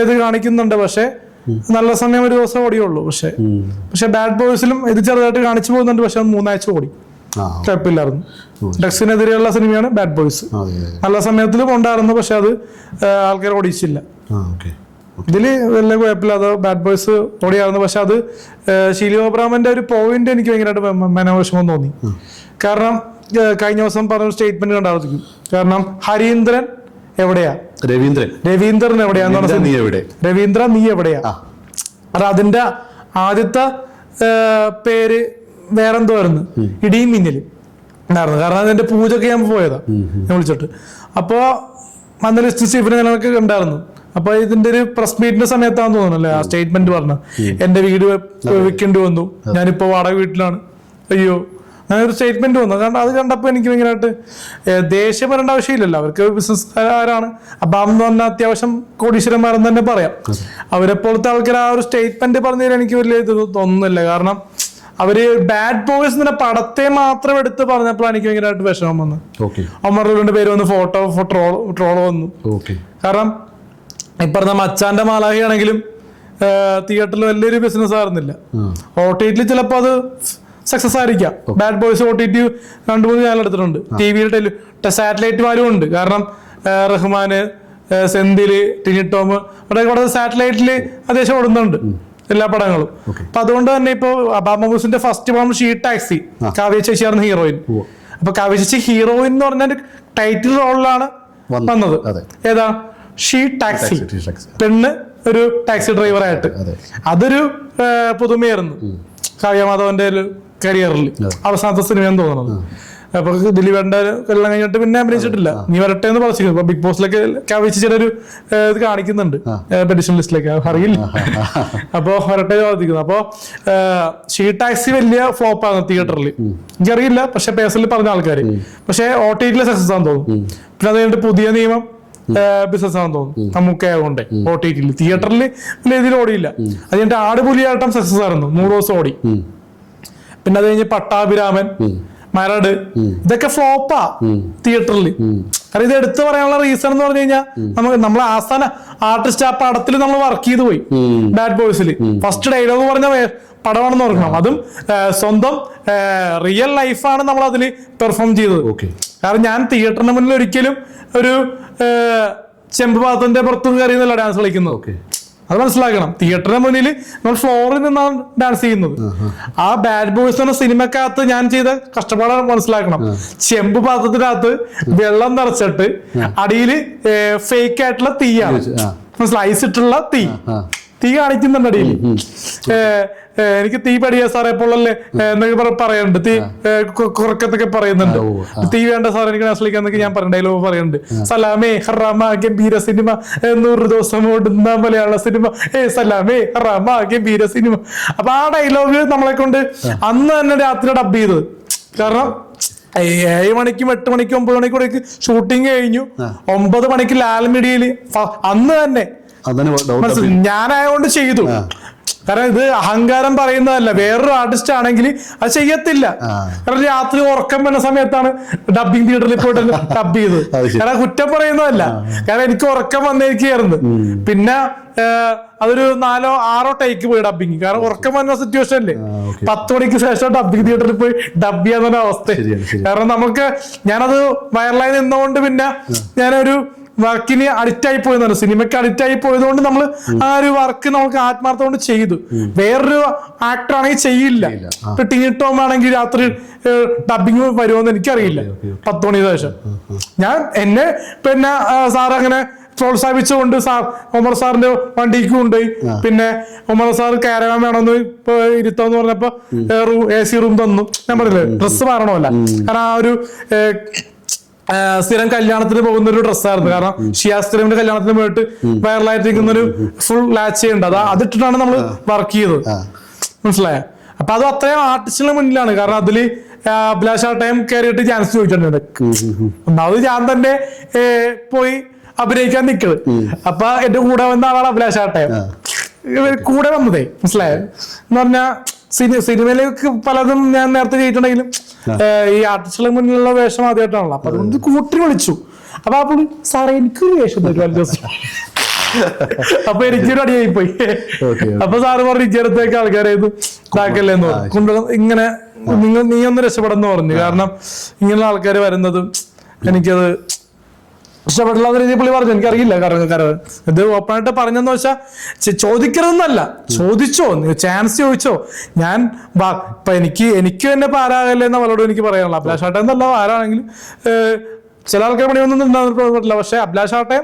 ഇത് കാണിക്കുന്നുണ്ട്. പക്ഷെ നല്ല സമയം ഒരു ദിവസം ഓടിയുള്ളൂ. പക്ഷെ ബാഡ് ബോയ്സിലും ഇത് ചെറുതായിട്ട് കാണിച്ചു പോകുന്നുണ്ട്. പക്ഷെ 3 ആഴ്ച ഓടി, കുഴപ്പമില്ലായിരുന്നു. ഡ്രഗ്സിനെതിരെയുള്ള സിനിമയാണ് ബാഡ് ബോയ്സ്. നല്ല സമയത്തിലും ഉണ്ടായിരുന്നു. പക്ഷെ അത് ആൾക്കാർ ഓടിച്ചില്ല. ഇതില് വലിയ കുഴപ്പമില്ലാതെ ബാഡ് ബോയ്സ് ഓടിയായിരുന്നു. പക്ഷെ അത് ഷീലി അബ്രാമിന്റെ ഒരു പോയിന്റ് എനിക്ക് ഭയങ്കരമായിട്ട് മനോവിഷമം തോന്നി. കാരണം കഴിഞ്ഞ ദിവസം പറഞ്ഞ സ്റ്റേറ്റ്മെന്റ് കണ്ടായിരിക്കും. കാരണം ഹരീന്ദ്രൻ എവിടെയാ, രവീന്ദ്രൻ എവിടെയാന്ന് പറഞ്ഞ രവീന്ദ്ര നീ എവിടെയാ. അത് അതിന്റെ ആദ്യത്തെ പേര് വേറെന്തോ ആയിരുന്നു, ഇടിയും മിന്നലും ഉണ്ടായിരുന്നു. കാരണം അതിന്റെ പൂജയൊക്കെ ഞാൻ പോയതാ ഞാൻ വിളിച്ചിട്ട്. അപ്പോ അന്ന് ലിസ്റ്റ് സ്റ്റീഫൻ ഞങ്ങൾക്ക് ഉണ്ടായിരുന്നു. അപ്പൊ ഇതിന്റെ ഒരു പ്രസ് മീറ്റിന്റെ സമയത്താന്ന് തോന്നുന്നല്ലേ ആ സ്റ്റേറ്റ്മെന്റ് പറഞ്ഞ, എന്റെ വീട് വിൽക്കേണ്ടി വന്നു, ഞാനിപ്പോ വാടക വീട്ടിലാണ്, അയ്യോ അങ്ങനെ ഒരു സ്റ്റേറ്റ്മെന്റ് വന്നു. കാരണം അത് കണ്ടപ്പോ എനിക്ക് ഭയങ്കരമായിട്ട് ദേഷ്യം വരേണ്ട ആവശ്യമില്ലല്ലോ. അവർക്ക് ബിസിനസ്സുകാരാണ്. അപ്പൊ എന്ന് പറഞ്ഞാൽ അത്യാവശ്യം കോടീശ്വരന്മാരെന്ന് തന്നെ പറയാം. അവരെ പോലത്തെ ആൾക്കാർ ആ ഒരു സ്റ്റേറ്റ്മെന്റ് പറഞ്ഞതിൽ എനിക്ക് വലിയ ഇത് തോന്നുന്നില്ല. കാരണം അവര് ബാഡ് ബോയ്സ് എന്ന പടത്തെ മാത്രം എടുത്ത് പറഞ്ഞപ്പോഴാണ് എനിക്ക് ഭയങ്കരമായിട്ട് വിഷമം വന്നത്. ഒമറിന്റെ പേര് വന്ന് ഫോട്ടോ ട്രോള് വന്നു. കാരണം ഈ പറഞ്ഞ മച്ചാന്റെ മാലാഹി ആണെങ്കിലും തിയേറ്ററിൽ വലിയൊരു ബിസിനസ് ആയിരുന്നില്ല. OTT ചിലപ്പോ അത് സക്സസ് ആയിരിക്കാം. ബാഡ് ബോയ്സ് OTT 2-3 ചാനൽ എടുത്തിട്ടുണ്ട്. TV-യിൽ സാറ്റലൈറ്റ് വാല്യൂ ഉണ്ട്. കാരണം റഹ്മാന്, സെന്തില്, ടിനി ടോം അവിടെ സാറ്റലൈറ്റില് അത്യാവശ്യം ഓടുന്നുണ്ട് എല്ലാ പടങ്ങളും. അപ്പൊ അതുകൊണ്ട് തന്നെ ഇപ്പൊ അബാമൂസിന്റെ ഫസ്റ്റ് പടം ഷീ ടാക്സി, കാവ്യ ചേച്ചിയായിരുന്നു ഹീറോയിൻ. അപ്പൊ കാവ്യ ചേച്ചി ഹീറോയിൻ എന്ന് പറഞ്ഞ ടൈറ്റിൽ റോളിലാണ് വന്നത്. ഏതാ? ഷീ ടാക്സി, പെണ്ണ് ഒരു ടാക്സി ഡ്രൈവറായിട്ട്. അതൊരു പുതുമയായിരുന്നു കാവ്യ മാധവന്റെ കരിയറിൽ അവസാനത്തെ സിനിമയെന്ന് തോന്നുന്നത്. അപ്പൊ ദിലീപേണ്ട കല്യാണം കഴിഞ്ഞിട്ട് പിന്നെ അഭിനയിച്ചിട്ടില്ല. നീ വരട്ടെ എന്ന് പറഞ്ഞു. അപ്പൊ ബിഗ് ബോസിലൊക്കെ ചേച്ചിയുടെ ഒരു ഇത് കാണിക്കുന്നുണ്ട് പെറ്റീഷൻ ലിസ്റ്റിലേക്ക്, അറിയില്ല. അപ്പൊ വരട്ടെ ബാധിക്കുന്നു. അപ്പൊ ഷീ ടാക്സി വലിയ ഫ്ലോപ്പ് ആണ് തിയേറ്ററിൽ, എനിക്കറിയില്ല. പക്ഷെ പേഴ്സണലി പറഞ്ഞ ആൾക്കാര്, പക്ഷെ OTT സക്സസ് ആണെന്ന് തോന്നുന്നു. പിന്നെ അത് കഴിഞ്ഞിട്ട് പുതിയ നിയമം ബിസിനസ് ആണെന്ന് തോന്നുന്നു. നമുക്ക് ആയതുകൊണ്ട് OTT തിയേറ്ററിൽ വലിയ രീതിയിൽ ഓടിയില്ല. അത് കഴിഞ്ഞിട്ട് ആടുപുലിയാട്ടം സക്സസ് ആയിരുന്നു, 100 ദിവസം ഓടി. പിന്നെ അത് കഴിഞ്ഞ് പട്ടാഭിരാമൻ, മരട്, ഇതൊക്കെ ഫ്ലോപ്പാ തിയേറ്ററിൽ. കാരണം ഇത് എടുത്തു പറയാനുള്ള റീസൺ എന്ന് പറഞ്ഞു കഴിഞ്ഞാൽ നമ്മളെ ആസ്ഥാന ആർട്ടിസ്റ്റ് ആ പടത്തിൽ നമ്മൾ വർക്ക് ചെയ്ത് പോയി. ബാഡ് ബോയ്സിൽ ഫസ്റ്റ് ഡയലോഗ് പറഞ്ഞ പടമാണെന്ന് ഓർക്കണം. അതും സ്വന്തം റിയൽ ലൈഫാണ് നമ്മൾ അതിൽ പെർഫോം ചെയ്തത്. കാരണം ഞാൻ തിയേറ്ററിന് മുന്നിൽ ഒരിക്കലും ഒരു ചെമ്പ് പാത്രത്തിന്റെ പുറത്തും കയറിയെന്നല്ല ഡാൻസ് കളിക്കുന്നത്. അത് മനസ്സിലാക്കണം. തിയേറ്ററിന് മുന്നിൽ നമ്മൾ ഫ്ലോറിൽ നിന്നാണ് ഡാൻസ് ചെയ്യുന്നത്. ആ ബാഡ് ബോയ്സ് എന്ന സിനിമക്കകത്ത് ഞാൻ ചെയ്ത കഷ്ടപ്പാടാണ് മനസ്സിലാക്കണം. ചെമ്പ് പാത്രത്തിനകത്ത് വെള്ളം നിറച്ചിട്ട് അടിയിൽ ഫേക്ക് ആയിട്ടുള്ള തീയാണ്, മനസ്സിലായി, ഐസ് ഇട്ടുള്ള തീ കാണിക്കുന്നുണ്ട് അടിയിൽ. എനിക്ക് തീ പടിയാ സാറേ എപ്പോഴല്ലേ എന്നൊക്കെ പറയുന്നുണ്ട്. തീ കുറക്കത്തൊക്കെ പറയുന്നുണ്ട്. തീ വേണ്ട സാർ എനിക്ക് ആസ്വദിക്കാന്നൊക്കെ ഞാൻ പറഞ്ഞ ഡയലോഗ് പറയുന്നുണ്ട്. സലാമേ ഹറാമ ഗംഭീര സിനിമ, 100 ദിവസം ഓടുന്ന മലയാള സിനിമ, സലാമേ ഹറാമ ഗംഭീര സിനിമ. അപ്പൊ ആ ഡയലോഗ് നമ്മളെ കൊണ്ട് അന്ന് തന്നെ രാത്രി ഡബ് ചെയ്തത്. കാരണം 7 മണിക്കും 8 മണിക്കും 9 മണിക്കൂടേക്ക് ഷൂട്ടിങ് കഴിഞ്ഞു. 9 മണിക്ക് ലാൽ മീഡിയയിൽ അന്ന് തന്നെ ഞാനായതുകൊണ്ട് ചെയ്തു. കാരണം ഇത് അഹങ്കാരം പറയുന്നതല്ല. വേറൊരു ആർട്ടിസ്റ്റ് ആണെങ്കിൽ അത് ചെയ്യത്തില്ല. കാരണം രാത്രി ഉറക്കം വരുന്ന സമയത്താണ് ഡബിങ് തിയേറ്ററിൽ പോയിട്ട് ഡബ് ചെയ്തത്. കാരണം കുറ്റം പറയുന്നതല്ല, കാരണം എനിക്ക് ഉറക്കം വന്നിരിക്കുകയായിരുന്നു. പിന്നെ അതൊരു 4-6 ടേക്ക് പോയി ഡബിങ്. കാരണം ഉറക്കം വരുന്ന സിറ്റുവേഷൻ അല്ലേ. 10 മണിക്ക് ശേഷം ഡബിങ് തിയേറ്ററിൽ പോയി ഡബ് ചെയ്യാന്ന അവസ്ഥ. കാരണം നമുക്ക് ഞാനത് വൈറലായി നിന്നുകൊണ്ട് പിന്നെ ഞാനൊരു വർക്കിന് അഡിക്റ്റ് ആയി പോയെന്നാണ്, സിനിമയ്ക്ക് അഡിക്റ്റ് ആയി പോയതുകൊണ്ട് നമ്മൾ ആ ഒരു വർക്ക് നമുക്ക് ആത്മാർത്ഥം കൊണ്ട് ചെയ്തു. വേറൊരു ആക്ടർ ആണെങ്കിൽ ചെയ്യില്ല. ഇപ്പൊ ടിനി ടോം ആണെങ്കിൽ രാത്രി ഡബിങ് വരുമോന്ന് എനിക്കറിയില്ല. 10 മണിക്ക് ശേഷം ഞാൻ എന്നെ പിന്നെ സാർ അങ്ങനെ പ്രോത്സാഹിപ്പിച്ചുകൊണ്ട് ഒമർ സാറിന്റെ വണ്ടിക്ക് കൊണ്ടുപോയി. പിന്നെ ഒമർ സാർ കാരവാൻ വേണമെന്ന് ഇപ്പൊ ഇരുത്താന്ന് പറഞ്ഞപ്പോ AC റൂം തന്നു. ഞാൻ പറഞ്ഞില്ലേ ഡ്രസ്സ് മാറണമല്ല, കാരണം ആ ഒരു സ്ഥിരം കല്യാണത്തിന് പോകുന്ന ഒരു ഡ്രസ്സായിരുന്നു. കാരണം ഷിയാസ്ത്രീമിന്റെ കല്യാണത്തിന് പോയിട്ട് വൈറലായിട്ടിരിക്കുന്ന ഒരു ഫുൾ ലാച്ച് ഉണ്ട്. അതിട്ടിട്ടാണ് നമ്മൾ വർക്ക് ചെയ്തത്, മനസ്സിലായ. അപ്പൊ അത് അത്രയും ആർട്ടിസ്റ്റിന് മുന്നിലാണ്. കാരണം അതില് അഭിലാഷ് ആ ടൈം കയറിയിട്ട് ചാൻസ് ചോദിച്ചിട്ടുണ്ട്. ഒന്നാമത് ഞാൻ തന്നെ പോയി അഭിനയിക്കാൻ നിൽക്കുന്നത്. അപ്പൊ എന്റെ കൂടെ വന്ന ആളാണ് അഭിലാഷ് ആ ടൈം കൂടെ വന്നതേ, മനസ്സിലായോ. എന്ന് പറഞ്ഞാ സിനിമയിലേക്ക് പലതും ഞാൻ നേരത്തെ ചെയ്തിട്ടുണ്ടെങ്കിലും ഈ ആർട്ടിസ്റ്റുകളുടെ മുന്നിലുള്ള വേഷം ആദ്യമായിട്ടാണല്ലോ. അപ്പൊ അതുകൊണ്ട് കൂട്ടി വിളിച്ചു. അപ്പൊ അപ്പോൾ സാറേ എനിക്കൊരു വേഷം തരും 5 ദിവസം. അപ്പൊ എനിക്കൊരു അടിയായി പോയി. അപ്പൊ സാറ് പറഞ്ഞു ഇച്ചേരത്തേക്ക് ആൾക്കാരെ ഇത് ഇതാക്കല്ലേ എന്ന് പറഞ്ഞു. കൊണ്ടുവന്ന് ഇങ്ങനെ നീ ഒന്ന് രക്ഷപ്പെടുന്നു പറഞ്ഞു. കാരണം ഇങ്ങനെയുള്ള ആൾക്കാർ വരുന്നതും എനിക്കത് ഇഷ്ടപ്പെട്ടില്ലാത്ത രീതിയിൽ പുള്ളി പറഞ്ഞു. എനിക്കറിയില്ല. കാരണം ഇത് ഓപ്പണായിട്ട് പറഞ്ഞെന്ന് വെച്ചാൽ ചോദിക്കരുതെന്നല്ല, ചോദിച്ചോ, ചാൻസ് ചോദിച്ചോ. ഞാൻ ഇപ്പൊ എനിക്ക് തന്നെ പാരാകല്ലേ എന്ന് അവരോട് എനിക്ക് പറയാനുള്ള. അഭിലാഷ് ആട്ടെ എന്നല്ല, ആരാണെങ്കിലും ചില ആൾക്കാർ പണിയൊന്നും ഉണ്ടാകുന്നില്ല. പക്ഷെ അഭിലാഷ് ആട്ടെ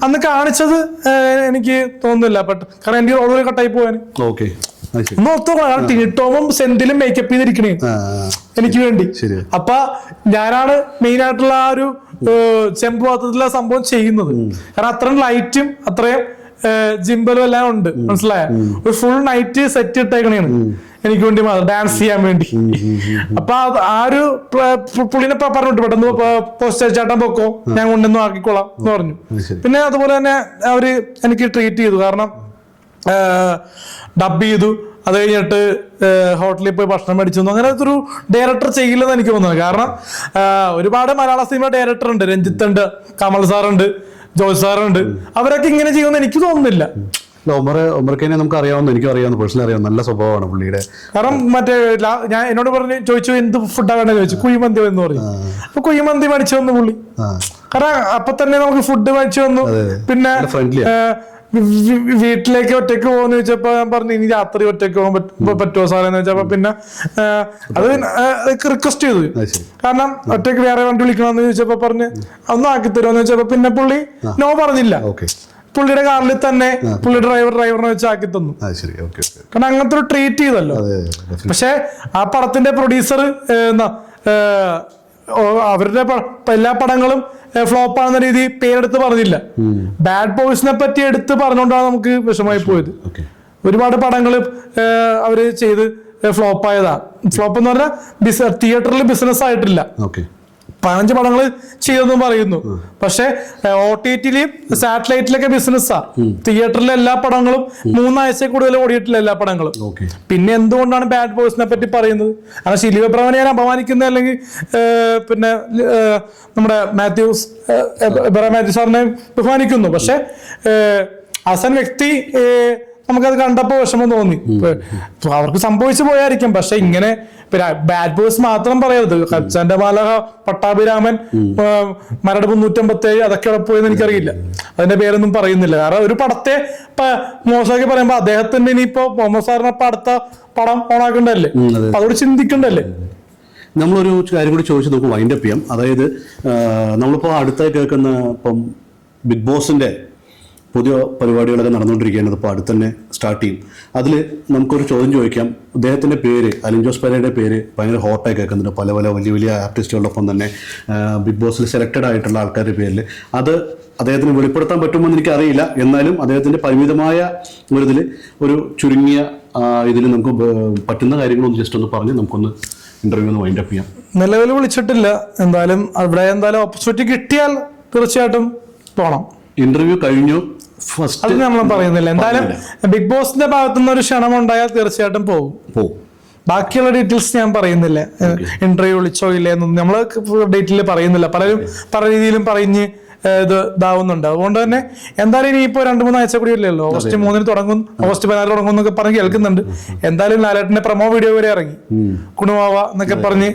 അന്ന് കാണിച്ചത് എനിക്ക് തോന്നുന്നില്ല. കാരണം എനിക്ക് ഓൾറെഡി കട്ടായി പോവാൻ ഒന്ന് ഒത്തോളാം. ടിനിട്ടോമും സെന്റിലും മേക്കപ്പ് ചെയ്തിരിക്കണേ എനിക്ക് വേണ്ടി. അപ്പൊ ഞാനാണ് മെയിൻ ആയിട്ടുള്ള ആ ഒരു ചെമ്പ് പാത്രത്തിലെ സംഭവം ചെയ്യുന്നത്. കാരണം അത്രയും ലൈറ്റും അത്രയും ജിംബലും എല്ലാം ഉണ്ട്, മനസ്സിലായ. ഒരു ഫുൾ നൈറ്റ് സെറ്റ് ഇട്ടേക്കണേണ് എനിക്ക് വേണ്ടി മാത്രം ഡാൻസ് ചെയ്യാൻ വേണ്ടി. അപ്പൊ ആ ഒരു പുള്ളിനെ പറഞ്ഞിട്ട് പെട്ടെന്ന് പോസ്റ്റ് ചേട്ടൻ പൊക്കോ, ഞാൻ കൊണ്ടൊന്നും ആക്കിക്കോളാം എന്ന് പറഞ്ഞു. പിന്നെ അതുപോലെ തന്നെ അവര് എനിക്ക് ട്രീറ്റ് ചെയ്തു. കാരണം ഡബ് ചെയ്തു. അത് കഴിഞ്ഞിട്ട് ഹോട്ടലിൽ പോയി ഭക്ഷണം മേടിച്ചു. അങ്ങനെ ഒരു ഡയറക്ടർ ചെയ്യില്ലെന്ന് എനിക്ക് തോന്നുന്നത്. കാരണം ഒരുപാട് മലയാള സിനിമ ഡയറക്ടർ ഉണ്ട്. രഞ്ജിത്ത് ഉണ്ട്, കമൽ സാറുണ്ട്, ജോയ് സാറുണ്ട്. അവരൊക്കെ ഇങ്ങനെ ചെയ്യുമെന്ന് എനിക്ക് തോന്നുന്നില്ല. ഒമർക്കനെ നമുക്ക് അറിയാവുന്ന, എനിക്കും അറിയാവുന്ന, പേഴ്സണലി അറിയാവുന്ന നല്ല സ്വഭാവമാണ് പുള്ളിയുടെ. കാരണം മറ്റേ ഞാൻ എന്നോട് ചോദിച്ചു എന്ത് ഫുഡാ വേണ്ടെന്ന് ചോദിച്ചു. കുഴിമന്തി എന്ന് പറഞ്ഞു. അപ്പൊ കുഴിമന്തി മേടിച്ചു വന്നു പുള്ളി. കാരണം അപ്പൊ തന്നെ നമുക്ക് ഫുഡ് മേടിച്ചു വന്നു. പിന്നെ വീട്ടിലേക്ക് ഒറ്റയ്ക്ക് പോകുന്ന ചോദിച്ചപ്പോ ഞാൻ പറഞ്ഞു ഇനി രാത്രി ഒറ്റയ്ക്ക് പോകാൻ പറ്റുമോ സാറേന്ന് വെച്ചപ്പോ പിന്നെ അത് റിക്വസ്റ്റ് ചെയ്തു. കാരണം ഒറ്റയ്ക്ക് വേറെ വണ്ടി വിളിക്കണമെന്ന് ചോദിച്ചപ്പോ പറഞ്ഞ് ഒന്നും ആക്കി തരുമെന്ന് ചോദിച്ചപ്പോ പിന്നെ പുള്ളി നോ പറഞ്ഞില്ല. പുള്ളിയുടെ കാറിൽ തന്നെ പുള്ളിയുടെ ഡ്രൈവറിനെ വെച്ച് ആക്കി തന്നു. കാരണം അങ്ങനത്തെ ഒരു ട്രീറ്റ് ചെയ്തല്ലോ. പക്ഷെ ആ പടത്തിന്റെ പ്രൊഡ്യൂസർ അവരുടെ എല്ലാ പടങ്ങളും ഫ്ലോപ്പ് ആണെന്ന രീതി പേരെടുത്ത് പറഞ്ഞില്ല. ബാഡ് ബോയ്സിനെ പറ്റി എടുത്ത് പറഞ്ഞുകൊണ്ടാണ് നമുക്ക് വിഷമമായി പോയത്. ഒരുപാട് പടങ്ങൾ അവര് ചെയ്ത് ഫ്ലോപ്പായതാ. ഫ്ലോപ്പ് എന്ന് പറഞ്ഞാൽ തിയേറ്ററിൽ ബിസിനസ് ആയിട്ടില്ല. 15 പടങ്ങൾ ചെയ്തെന്നും പറയുന്നു. പക്ഷെ OTT-യിലും സാറ്റലൈറ്റിലൊക്കെ ബിസിനസ്സാ. തിയേറ്ററിലെ എല്ലാ പടങ്ങളും 3 ആഴ്ച കൂടുതൽ ഓടിയിട്ടില്ല എല്ലാ പടങ്ങളും. പിന്നെ എന്തുകൊണ്ടാണ് ബാഡ് ബോയ്സിനെ പറ്റി പറയുന്നത്? കാരണം ശിലീപ പ്രവനെ ഞാൻ അപമാനിക്കുന്ന അല്ലെങ്കിൽ പിന്നെ നമ്മുടെ മാത്യു സാറിനെ ബഹുമാനിക്കുന്നു. പക്ഷെ ഹസൻ വ്യക്തി നമുക്കത് കണ്ടപ്പോ വിഷമം തോന്നി. അവർക്ക് സംഭവിച്ചു പോയായിരിക്കും. പക്ഷെ ഇങ്ങനെ ബാഡ് ബോയ്സ് മാത്രം പറയരുത്. കച്ചാന്റെ ബാലക, പട്ടാഭിരാമൻ, മരട് 357 അതൊക്കെ എവിടെ പോയെന്ന് എനിക്കറിയില്ല. അതിന്റെ പേരൊന്നും പറയുന്നില്ല. കാരണം ഒരു പടത്തെ മോശമാക്കി പറയുമ്പോ അദ്ദേഹത്തിന്റെ ഇനിയിപ്പോ മുഹമ്മദ് സാറിനെ അടുത്ത പടം ഓണാക്കണ്ടല്ലേ, അതോട് ചിന്തിക്കണ്ടല്ലേ. നമ്മളൊരു കാര്യം കൂടി ചോദിച്ചു നമുക്ക് വൈൻഡപ്പ് ചെയ്യാം. അതായത് നമ്മളിപ്പോ അടുത്തായി കേൾക്കുന്ന ഇപ്പം ബിഗ് ബോസിന്റെ പുതിയ പരിപാടികളൊക്കെ നടന്നുകൊണ്ടിരിക്കുകയാണ്. ഇപ്പോൾ അടുത്ത് തന്നെ സ്റ്റാർട്ട് ചെയ്യും. അതിൽ നമുക്കൊരു ചോദ്യം ചോദിക്കാം. അദ്ദേഹത്തിൻ്റെ പേര്, അലിൻ ജോസ് പെരേരയുടെ പേര് ഭയങ്കര ഹോട്ടായി കേൾക്കുന്നുണ്ട്. പല പല വലിയ വലിയ ആർട്ടിസ്റ്റുകളൊപ്പം തന്നെ ബിഗ് ബോസിൽ സെലക്റ്റഡ് ആയിട്ടുള്ള ആൾക്കാരുടെ പേരിൽ. അത് അദ്ദേഹത്തിന് വെളിപ്പെടുത്താൻ പറ്റുമെന്ന് എനിക്കറിയില്ല. എന്നാലും അദ്ദേഹത്തിൻ്റെ പരിമിതമായ ഒരിതിൽ ഒരു ചുരുങ്ങിയ ഇതിൽ നമുക്ക് പറ്റുന്ന കാര്യങ്ങളൊന്ന് ജസ്റ്റ് ഒന്ന് പറഞ്ഞ് നമുക്കൊന്ന് ഇന്റർവ്യൂ ഒന്ന് വൈൻഡപ്പ് ചെയ്യാം. നിലവിൽ വിളിച്ചിട്ടില്ല. എന്തായാലും അവിടെ എന്തായാലും ഓപ്പർച്യൂണിറ്റി കിട്ടിയാൽ തീർച്ചയായിട്ടും പോകണം. ഇന്റർവ്യൂ കഴിഞ്ഞു, അത് നമ്മൾ പറയുന്നില്ല. എന്തായാലും ബിഗ് ബോസിന്റെ ഭാഗത്തുനിന്ന് ഒരു ക്ഷണം ഉണ്ടായാൽ തീർച്ചയായിട്ടും പോകും. ബാക്കിയുള്ള ഡീറ്റെയിൽസ് ഞാൻ പറയുന്നില്ല. ഇന്റർവ്യൂ വിളിച്ചോ ഇല്ലേ എന്നൊന്നും നമ്മള് ഡീറ്റെയിൽ പറയുന്നില്ല. പലരും പല രീതിയിലും പറഞ്ഞ് ഇത് ഇതാവുന്നുണ്ട്. അതുകൊണ്ട് തന്നെ എന്തായാലും ഇനിയിപ്പോ 2-3 ആഴ്ച കൂടി ഇല്ലല്ലോ. ഓഗസ്റ്റ് 3 തുടങ്ങും, ഓഗസ്റ്റ് 14 തുടങ്ങും എന്നൊക്കെ പറഞ്ഞ് കേൾക്കുന്നുണ്ട്. എന്തായാലും ലാലേട്ടന്റെ പ്രൊമോ വീഡിയോ വരെ ഇറങ്ങി. കുണുവാവ എന്നൊക്കെ പറഞ്ഞ്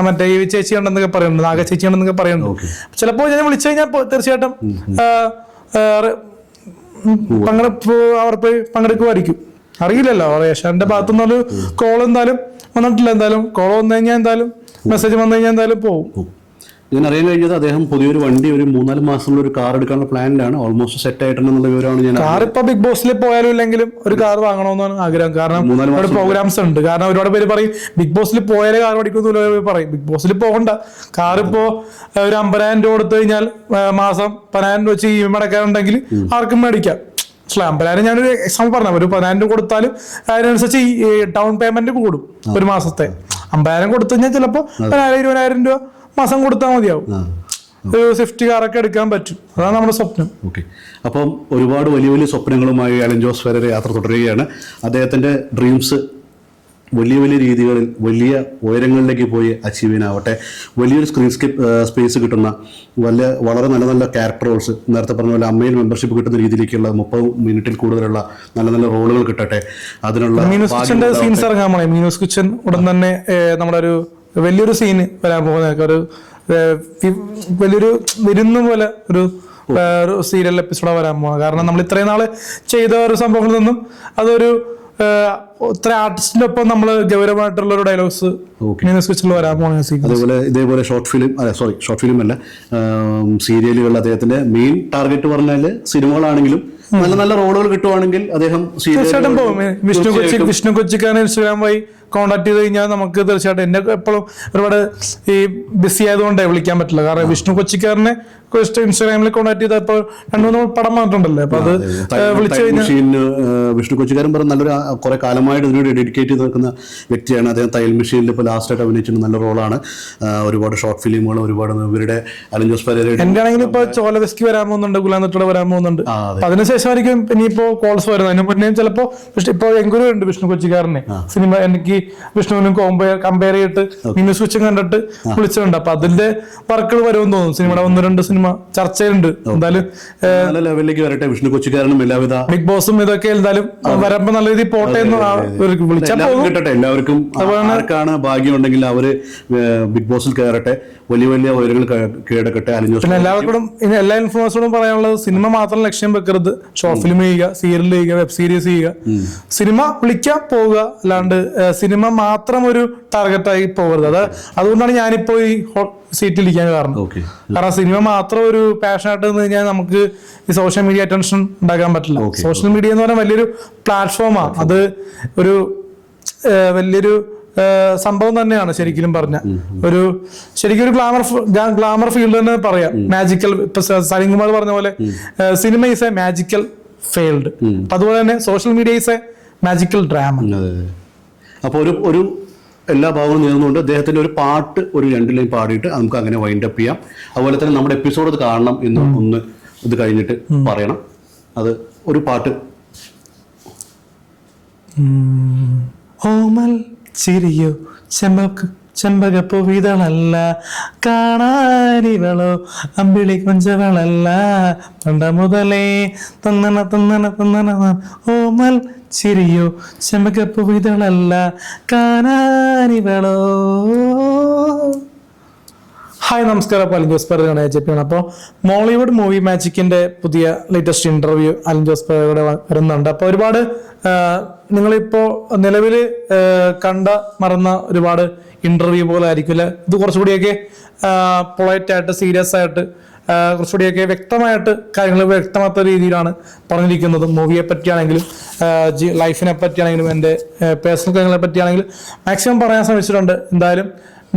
മറ്റേ ഈ ചേച്ചി ഉണ്ടെന്നൊക്കെ പറയുന്നുണ്ട്, നാഗ ചേച്ചി ഉണ്ടെന്നൊക്കെ പറയുന്നുണ്ട്. ചിലപ്പോ ഞാൻ വിളിച്ചു കഴിഞ്ഞാൽ തീർച്ചയായിട്ടും അവർ പോയി പങ്കെടുക്കുമായിരിക്കും. അറിയില്ലല്ലോ, ഏഷ്യാന്റെ ഭാഗത്തുനിന്നൊരു കോൾ എന്തായാലും വന്നിട്ടില്ല. എന്തായാലും കോൾ വന്നു കഴിഞ്ഞാൽ എന്തായാലും മെസ്സേജ് വന്നു കഴിഞ്ഞാൽ എന്തായാലും പോകും. ഞാൻ അറിയാൻ കഴിഞ്ഞത് അദ്ദേഹം പുതിയൊരു വണ്ടി ഒരു 3-4 മാസത്തിലുള്ള ഒരു കാർ എടുക്കാനുള്ള പ്ലാനിലാണ്. ഓൾമോസ്റ്റ് സെറ്റ് ആയിട്ടുണ്ടെന്നുള്ള വിവരമാണ് ഞാൻ. കാർ ഇപ്പൊ ബിഗ് ബോസിൽ പോയാലും ഇല്ലെങ്കിലും ഒരു കാർ വാങ്ങണമെന്നാണ് ആഗ്രഹം. കാരണം ഒരുപാട് പ്രോഗ്രാംസ് ഉണ്ട്. കാരണം ഒരുപാട് പേര് പറയും ബിഗ് ബോസിൽ പോയാലേ കാർ മേടിക്കുന്നു പറയും. ബിഗ് ബോസിൽ പോകണ്ട. കാർ ഇപ്പോ ഒരു 50,000 രൂപ കൊടുത്തു കഴിഞ്ഞാൽ മാസം 10,000 രൂപ വെച്ച് EMI അടക്കാനുണ്ടെങ്കിൽ ആർക്കും മേടിക്കാം. 50,000 ഞാനൊരു എക്സാമ്പിൾ പറഞ്ഞ ഒരു 10,000 രൂപ കൊടുത്താലും അതിനനുസരിച്ച് ഈ ഡൗൺ പേയ്മെന്റ് കൂടും. ഒരു മാസത്തെ 50,000 കൊടുത്തു കഴിഞ്ഞാൽ ചിലപ്പോ 10,000-20,000 രൂപ മാസം കൊടുത്താൽ മതിയാവും. ഒരു സ്വിഫ്റ്റ് കാറൊക്കെ എടുക്കാൻ പറ്റും. അതാണ് നമ്മുടെ സ്വപ്നം. ഓക്കെ, അപ്പം ഒരുപാട് വലിയ വലിയ സ്വപ്നങ്ങളുമായി അലിൻ ജോസ് പെരേര യാത്ര തുടരുകയാണ്. അദ്ദേഹത്തിന്റെ ഡ്രീംസ് വലിയ വലിയ രീതികളിൽ വലിയ ഉയരങ്ങളിലേക്ക് പോയി അച്ചീവ് ചെയ്യാനാവട്ടെ. വലിയൊരു സ്ക്രീൻ സ്പേസ് കിട്ടുന്ന വളരെ നല്ല നല്ല ക്യാരക്ടർ റോൾസ്, നേരത്തെ പറഞ്ഞ പോലെ അമ്മയിൽ മെമ്പർഷിപ്പ് കിട്ടുന്ന രീതിയിലേക്കുള്ള 30 മിനിറ്റിൽ കൂടുതലുള്ള നല്ല നല്ല റോളുകൾ കിട്ടട്ടെ. അതിനുള്ള മീനൂസ് കിച്ചന്റെ സീൻസ് ഇറങ്ങാൻ പോണേ. മീനൂസ് കിച്ചൻ ഉടൻ തന്നെ നമ്മുടെ ഒരു വലിയൊരു സീന് വരാൻ പോകുന്ന ഒരു വലിയൊരു വിരുന്ന് പോലെ ഒരു സീരിയൽ എപ്പിസോഡ് വരാൻ പോകുന്നത്. കാരണം നമ്മൾ ഇത്രയും നാള് ചെയ്ത ഒരു സംഭവങ്ങളിൽ നിന്നും അതൊരു ഇത്ര ആർട്ടിസ്റ്റിന്റെ ഒപ്പം നമ്മൾ ഗൗരവമായിട്ടുള്ള ഒരു ഡയലോഗ്സ് വരാൻ പോകുന്ന. അതേപോലെ ഇതേപോലെ ഷോർട്ട് ഫിലിം അല്ല, സീരിയലുകൾ. അദ്ദേഹത്തിന്റെ മെയിൻ ടാർഗറ്റ് പറഞ്ഞാല് സിനിമകളാണെങ്കിലും നല്ല നല്ല റോളുകൾ കിട്ടുവാണെങ്കിൽ അദ്ദേഹം തീർച്ചയായിട്ടും പോകും. വിഷ്ണു കൊച്ചിക്കാരൻ ഇൻസ്റ്റാഗ്രാം വഴി കോൺടാക്ട് ചെയ്ത് കഴിഞ്ഞാൽ നമുക്ക് തീർച്ചയായിട്ടും എന്നെ എപ്പോഴും ഒരുപാട് ഈ ബിസി ആയതുകൊണ്ടേ വിളിക്കാൻ പറ്റില്ല. കാരണം വിഷ്ണു കൊച്ചിക്കാരനെ ഇൻസ്റ്റാഗ്രാമിൽ കോൺടാക്ട് ചെയ്തപ്പോൾ 2-3 പടം വന്നിട്ടുണ്ടല്ലോ. അപ്പൊ അത് വിളിച്ചു കഴിഞ്ഞാൽ വിഷ്ണു കൊച്ചിക്കാരൻ പറഞ്ഞ നല്ലൊരു കുറെ കാലമായിട്ട് ഇതിനോട് ഡെഡിക്കേറ്റ് ചെയ്ത് നിൽക്കുന്ന വ്യക്തിയാണ്. അദ്ദേഹം തയ്യൽ മെഷീനിൽ ഇപ്പോൾ ലാസ്റ്റായിട്ട് അഭിനയിച്ചിട്ട് നല്ല റോളാണ്. ഒരുപാട് ഷോർട്ട് ഫിലിമുകൾ, ഒരുപാട് ഇവരുടെ അലിൻ ജോസ് പെരേരയുടെ എന്റെ ആണെങ്കിലും ഇപ്പൊ ചോലവെസ്കി വരാൻ പോകുന്നുണ്ട്, ഗുലാന്തോടെ വരാൻ പോകുന്നുണ്ട്. അതിനുശേഷമായിരിക്കും ഇനിയിപ്പോ കോൾസ് വരുന്നത്. അതിന് മുന്നേ ചിലപ്പോ ഇപ്പൊ എങ്കുരു ഉണ്ട് വിഷ്ണു കൊച്ചിക്കാരനെ സിനിമ എനിക്ക് വിഷ്ണുവിനും കമ്പയർ ചെയ്തിട്ട് മീനൂസ് കൊച്ചും കണ്ടിട്ട് വിളിച്ചിട്ടുണ്ട്. അപ്പൊ അതിന്റെ വർക്കുകൾ വരുമെന്ന് തോന്നുന്നു. സിനിമയുടെ 1-2 സിനിമ ചർച്ചയുണ്ട്. എന്തായാലും നല്ല ലെവലിലേക്ക് വരട്ടെ. വിഷ്ണു കൊച്ചിക്കാരനും എല്ലാവിധ ബിഗ് ബോസും ഇതൊക്കെ എന്തായാലും വരുമ്പോ നല്ല രീതിയിൽ പോട്ടെ എന്ന് വിളിച്ചാൽ കിട്ടട്ടെ. എല്ലാവർക്കും ആർക്കാണ് ഭാഗ്യം ഉണ്ടെങ്കിൽ അവര് ബിഗ് ബോസിൽ കയറട്ടെ, വലിയ വലിയ ഉയരങ്ങൾ കീഴടക്കട്ടെ. പിന്നെ എല്ലാവർക്കും എല്ലാ ഇൻഫ്ലുവൻസറോടും പറയാനുള്ളത് സിനിമ മാത്രം ലക്ഷ്യം വെക്കരുത്. ഷോർട്ട് ഫിലിം ചെയ്യുക, സീരിയൽ ചെയ്യുക, വെബ് സീരീസ് ചെയ്യുക. സിനിമ വിളിക്കാൻ പോവുക, അല്ലാണ്ട് സിനിമ മാത്രം ഒരു ടാർഗറ്റായി പോകരുത്. അതുകൊണ്ടാണ് ഞാനിപ്പോ ഈ സീറ്റിലിരിക്കാൻ കാരണം. കാരണം സിനിമ മാത്രം ഒരു പാഷനായിട്ട് നിന്ന് കഴിഞ്ഞാൽ നമുക്ക് ഈ സോഷ്യൽ മീഡിയ അറ്റൻഷൻ ഉണ്ടാക്കാൻ പറ്റില്ല. സോഷ്യൽ മീഡിയ എന്ന് പറഞ്ഞാൽ വലിയൊരു പ്ലാറ്റ്ഫോമാണ്. അത് ഒരു വലിയൊരു സംഭവം തന്നെയാണ് ശരിക്കും പറഞ്ഞ ശരിക്കും ഒരു ഗ്ലാമർ ഫീൽഡ് തന്നെ പറയാം. മാജിക്കൽ, ഇപ്പൊ സലിംകുമാർ പറഞ്ഞ പോലെ cinema is A magical field. അപ്പൊ അതുപോലെ തന്നെ social media is A magical drama. അപ്പൊ ഒരു എല്ലാ ഭാഗങ്ങളും നേർന്നുകൊണ്ട് അദ്ദേഹത്തിന്റെ ഒരു പാട്ട് ഒരു 2 ലൈൻ പാടിയിട്ട് നമുക്ക് അങ്ങനെ വൈൻഡ് അപ്പ് ചെയ്യാം. അതുപോലെ തന്നെ നമ്മുടെ എപ്പിസോഡ് അത് കാണണം എന്ന് ഒന്ന് ഇത് കഴിഞ്ഞിട്ട് പറയണം. അത് ഒരു പാട്ട്. ഓമൽ ചിരിയോ ചെമ്പകപ്പൂവിതളല്ല, കാണാനിവളോ അമ്പിളി കൊഞ്ചവളല്ല, പണ്ട മുതലേ തന്നന. ഓമൽ ചിരിയോ ചെമ്പകപ്പൂവിതളല്ല, കാണാനിവളോ. ഹായ്, നമസ്കാരം. അപ്പോൾ അലിൻ ജോസ് പെരേരയാണ് AJP. അപ്പോൾ മോളിവുഡ് മൂവി മാജിക്കിന്റെ പുതിയ ലേറ്റസ്റ്റ് ഇന്റർവ്യൂ അലിൻ ജോസ് പെരേരയുടെ വരുന്നുണ്ട്. അപ്പോൾ ഒരുപാട് നിങ്ങളിപ്പോ നിലവിൽ മറന്ന ഒരുപാട് ഇന്റർവ്യൂ പോലെ ആയിരിക്കില്ല ഇത്. കുറച്ചുകൂടിയൊക്കെ പൊളൈറ്റ് ആയിട്ട്, സീരിയസ് ആയിട്ട്, കുറച്ചുകൂടിയൊക്കെ വ്യക്തമായിട്ട് കാര്യങ്ങൾ വ്യക്തമാത്ത രീതിയിലാണ് പറഞ്ഞിരിക്കുന്നത്. മൂവിയെ പറ്റിയാണെങ്കിലും ലൈഫിനെ പറ്റിയാണെങ്കിലും എൻ്റെ പേഴ്സണൽ കാര്യങ്ങളെ പറ്റിയാണെങ്കിലും മാക്സിമം പറയാൻ ശ്രമിച്ചിട്ടുണ്ട്. എന്തായാലും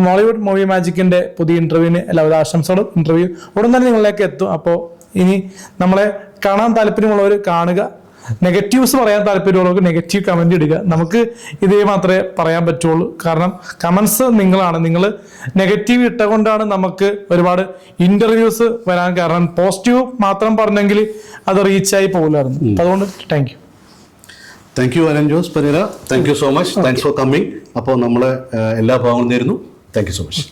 മോളിവുഡ് മൂവി മാജിക്കിന്റെ പുതിയ ഇന്റർവ്യൂവിന് എല്ലാവിധ ആശംസകളും. ഇന്റർവ്യൂ ഉടൻ തന്നെ നിങ്ങളിലേക്ക് എത്തും. അപ്പോൾ ഇനി നമ്മളെ കാണാൻ താല്പര്യമുള്ളവർ കാണുക, നെഗറ്റീവ്സ് പറയാൻ താല്പര്യമുള്ളവർക്ക് നെഗറ്റീവ് കമന്റ് ഇടുക. നമുക്ക് ഇതേ മാത്രമേ പറയാൻ പറ്റുള്ളൂ. കാരണം കമന്റ്സ് നിങ്ങളാണ്. നിങ്ങൾ നെഗറ്റീവ് ഇട്ടുകൊണ്ടാണ് നമുക്ക് ഒരുപാട് ഇന്റർവ്യൂസ് വരാൻ കാരണം. പോസിറ്റീവ് മാത്രം പറഞ്ഞെങ്കിൽ അത് റീച്ചായി പോകില്ലായിരുന്നു. അതുകൊണ്ട് thank you Alin Jose Pereira. Thank you so much. Thanks for coming. അപ്പോൾ നമ്മളെ എല്ലാ ഭാഗങ്ങളും നേരുന്നു. Thank you so much.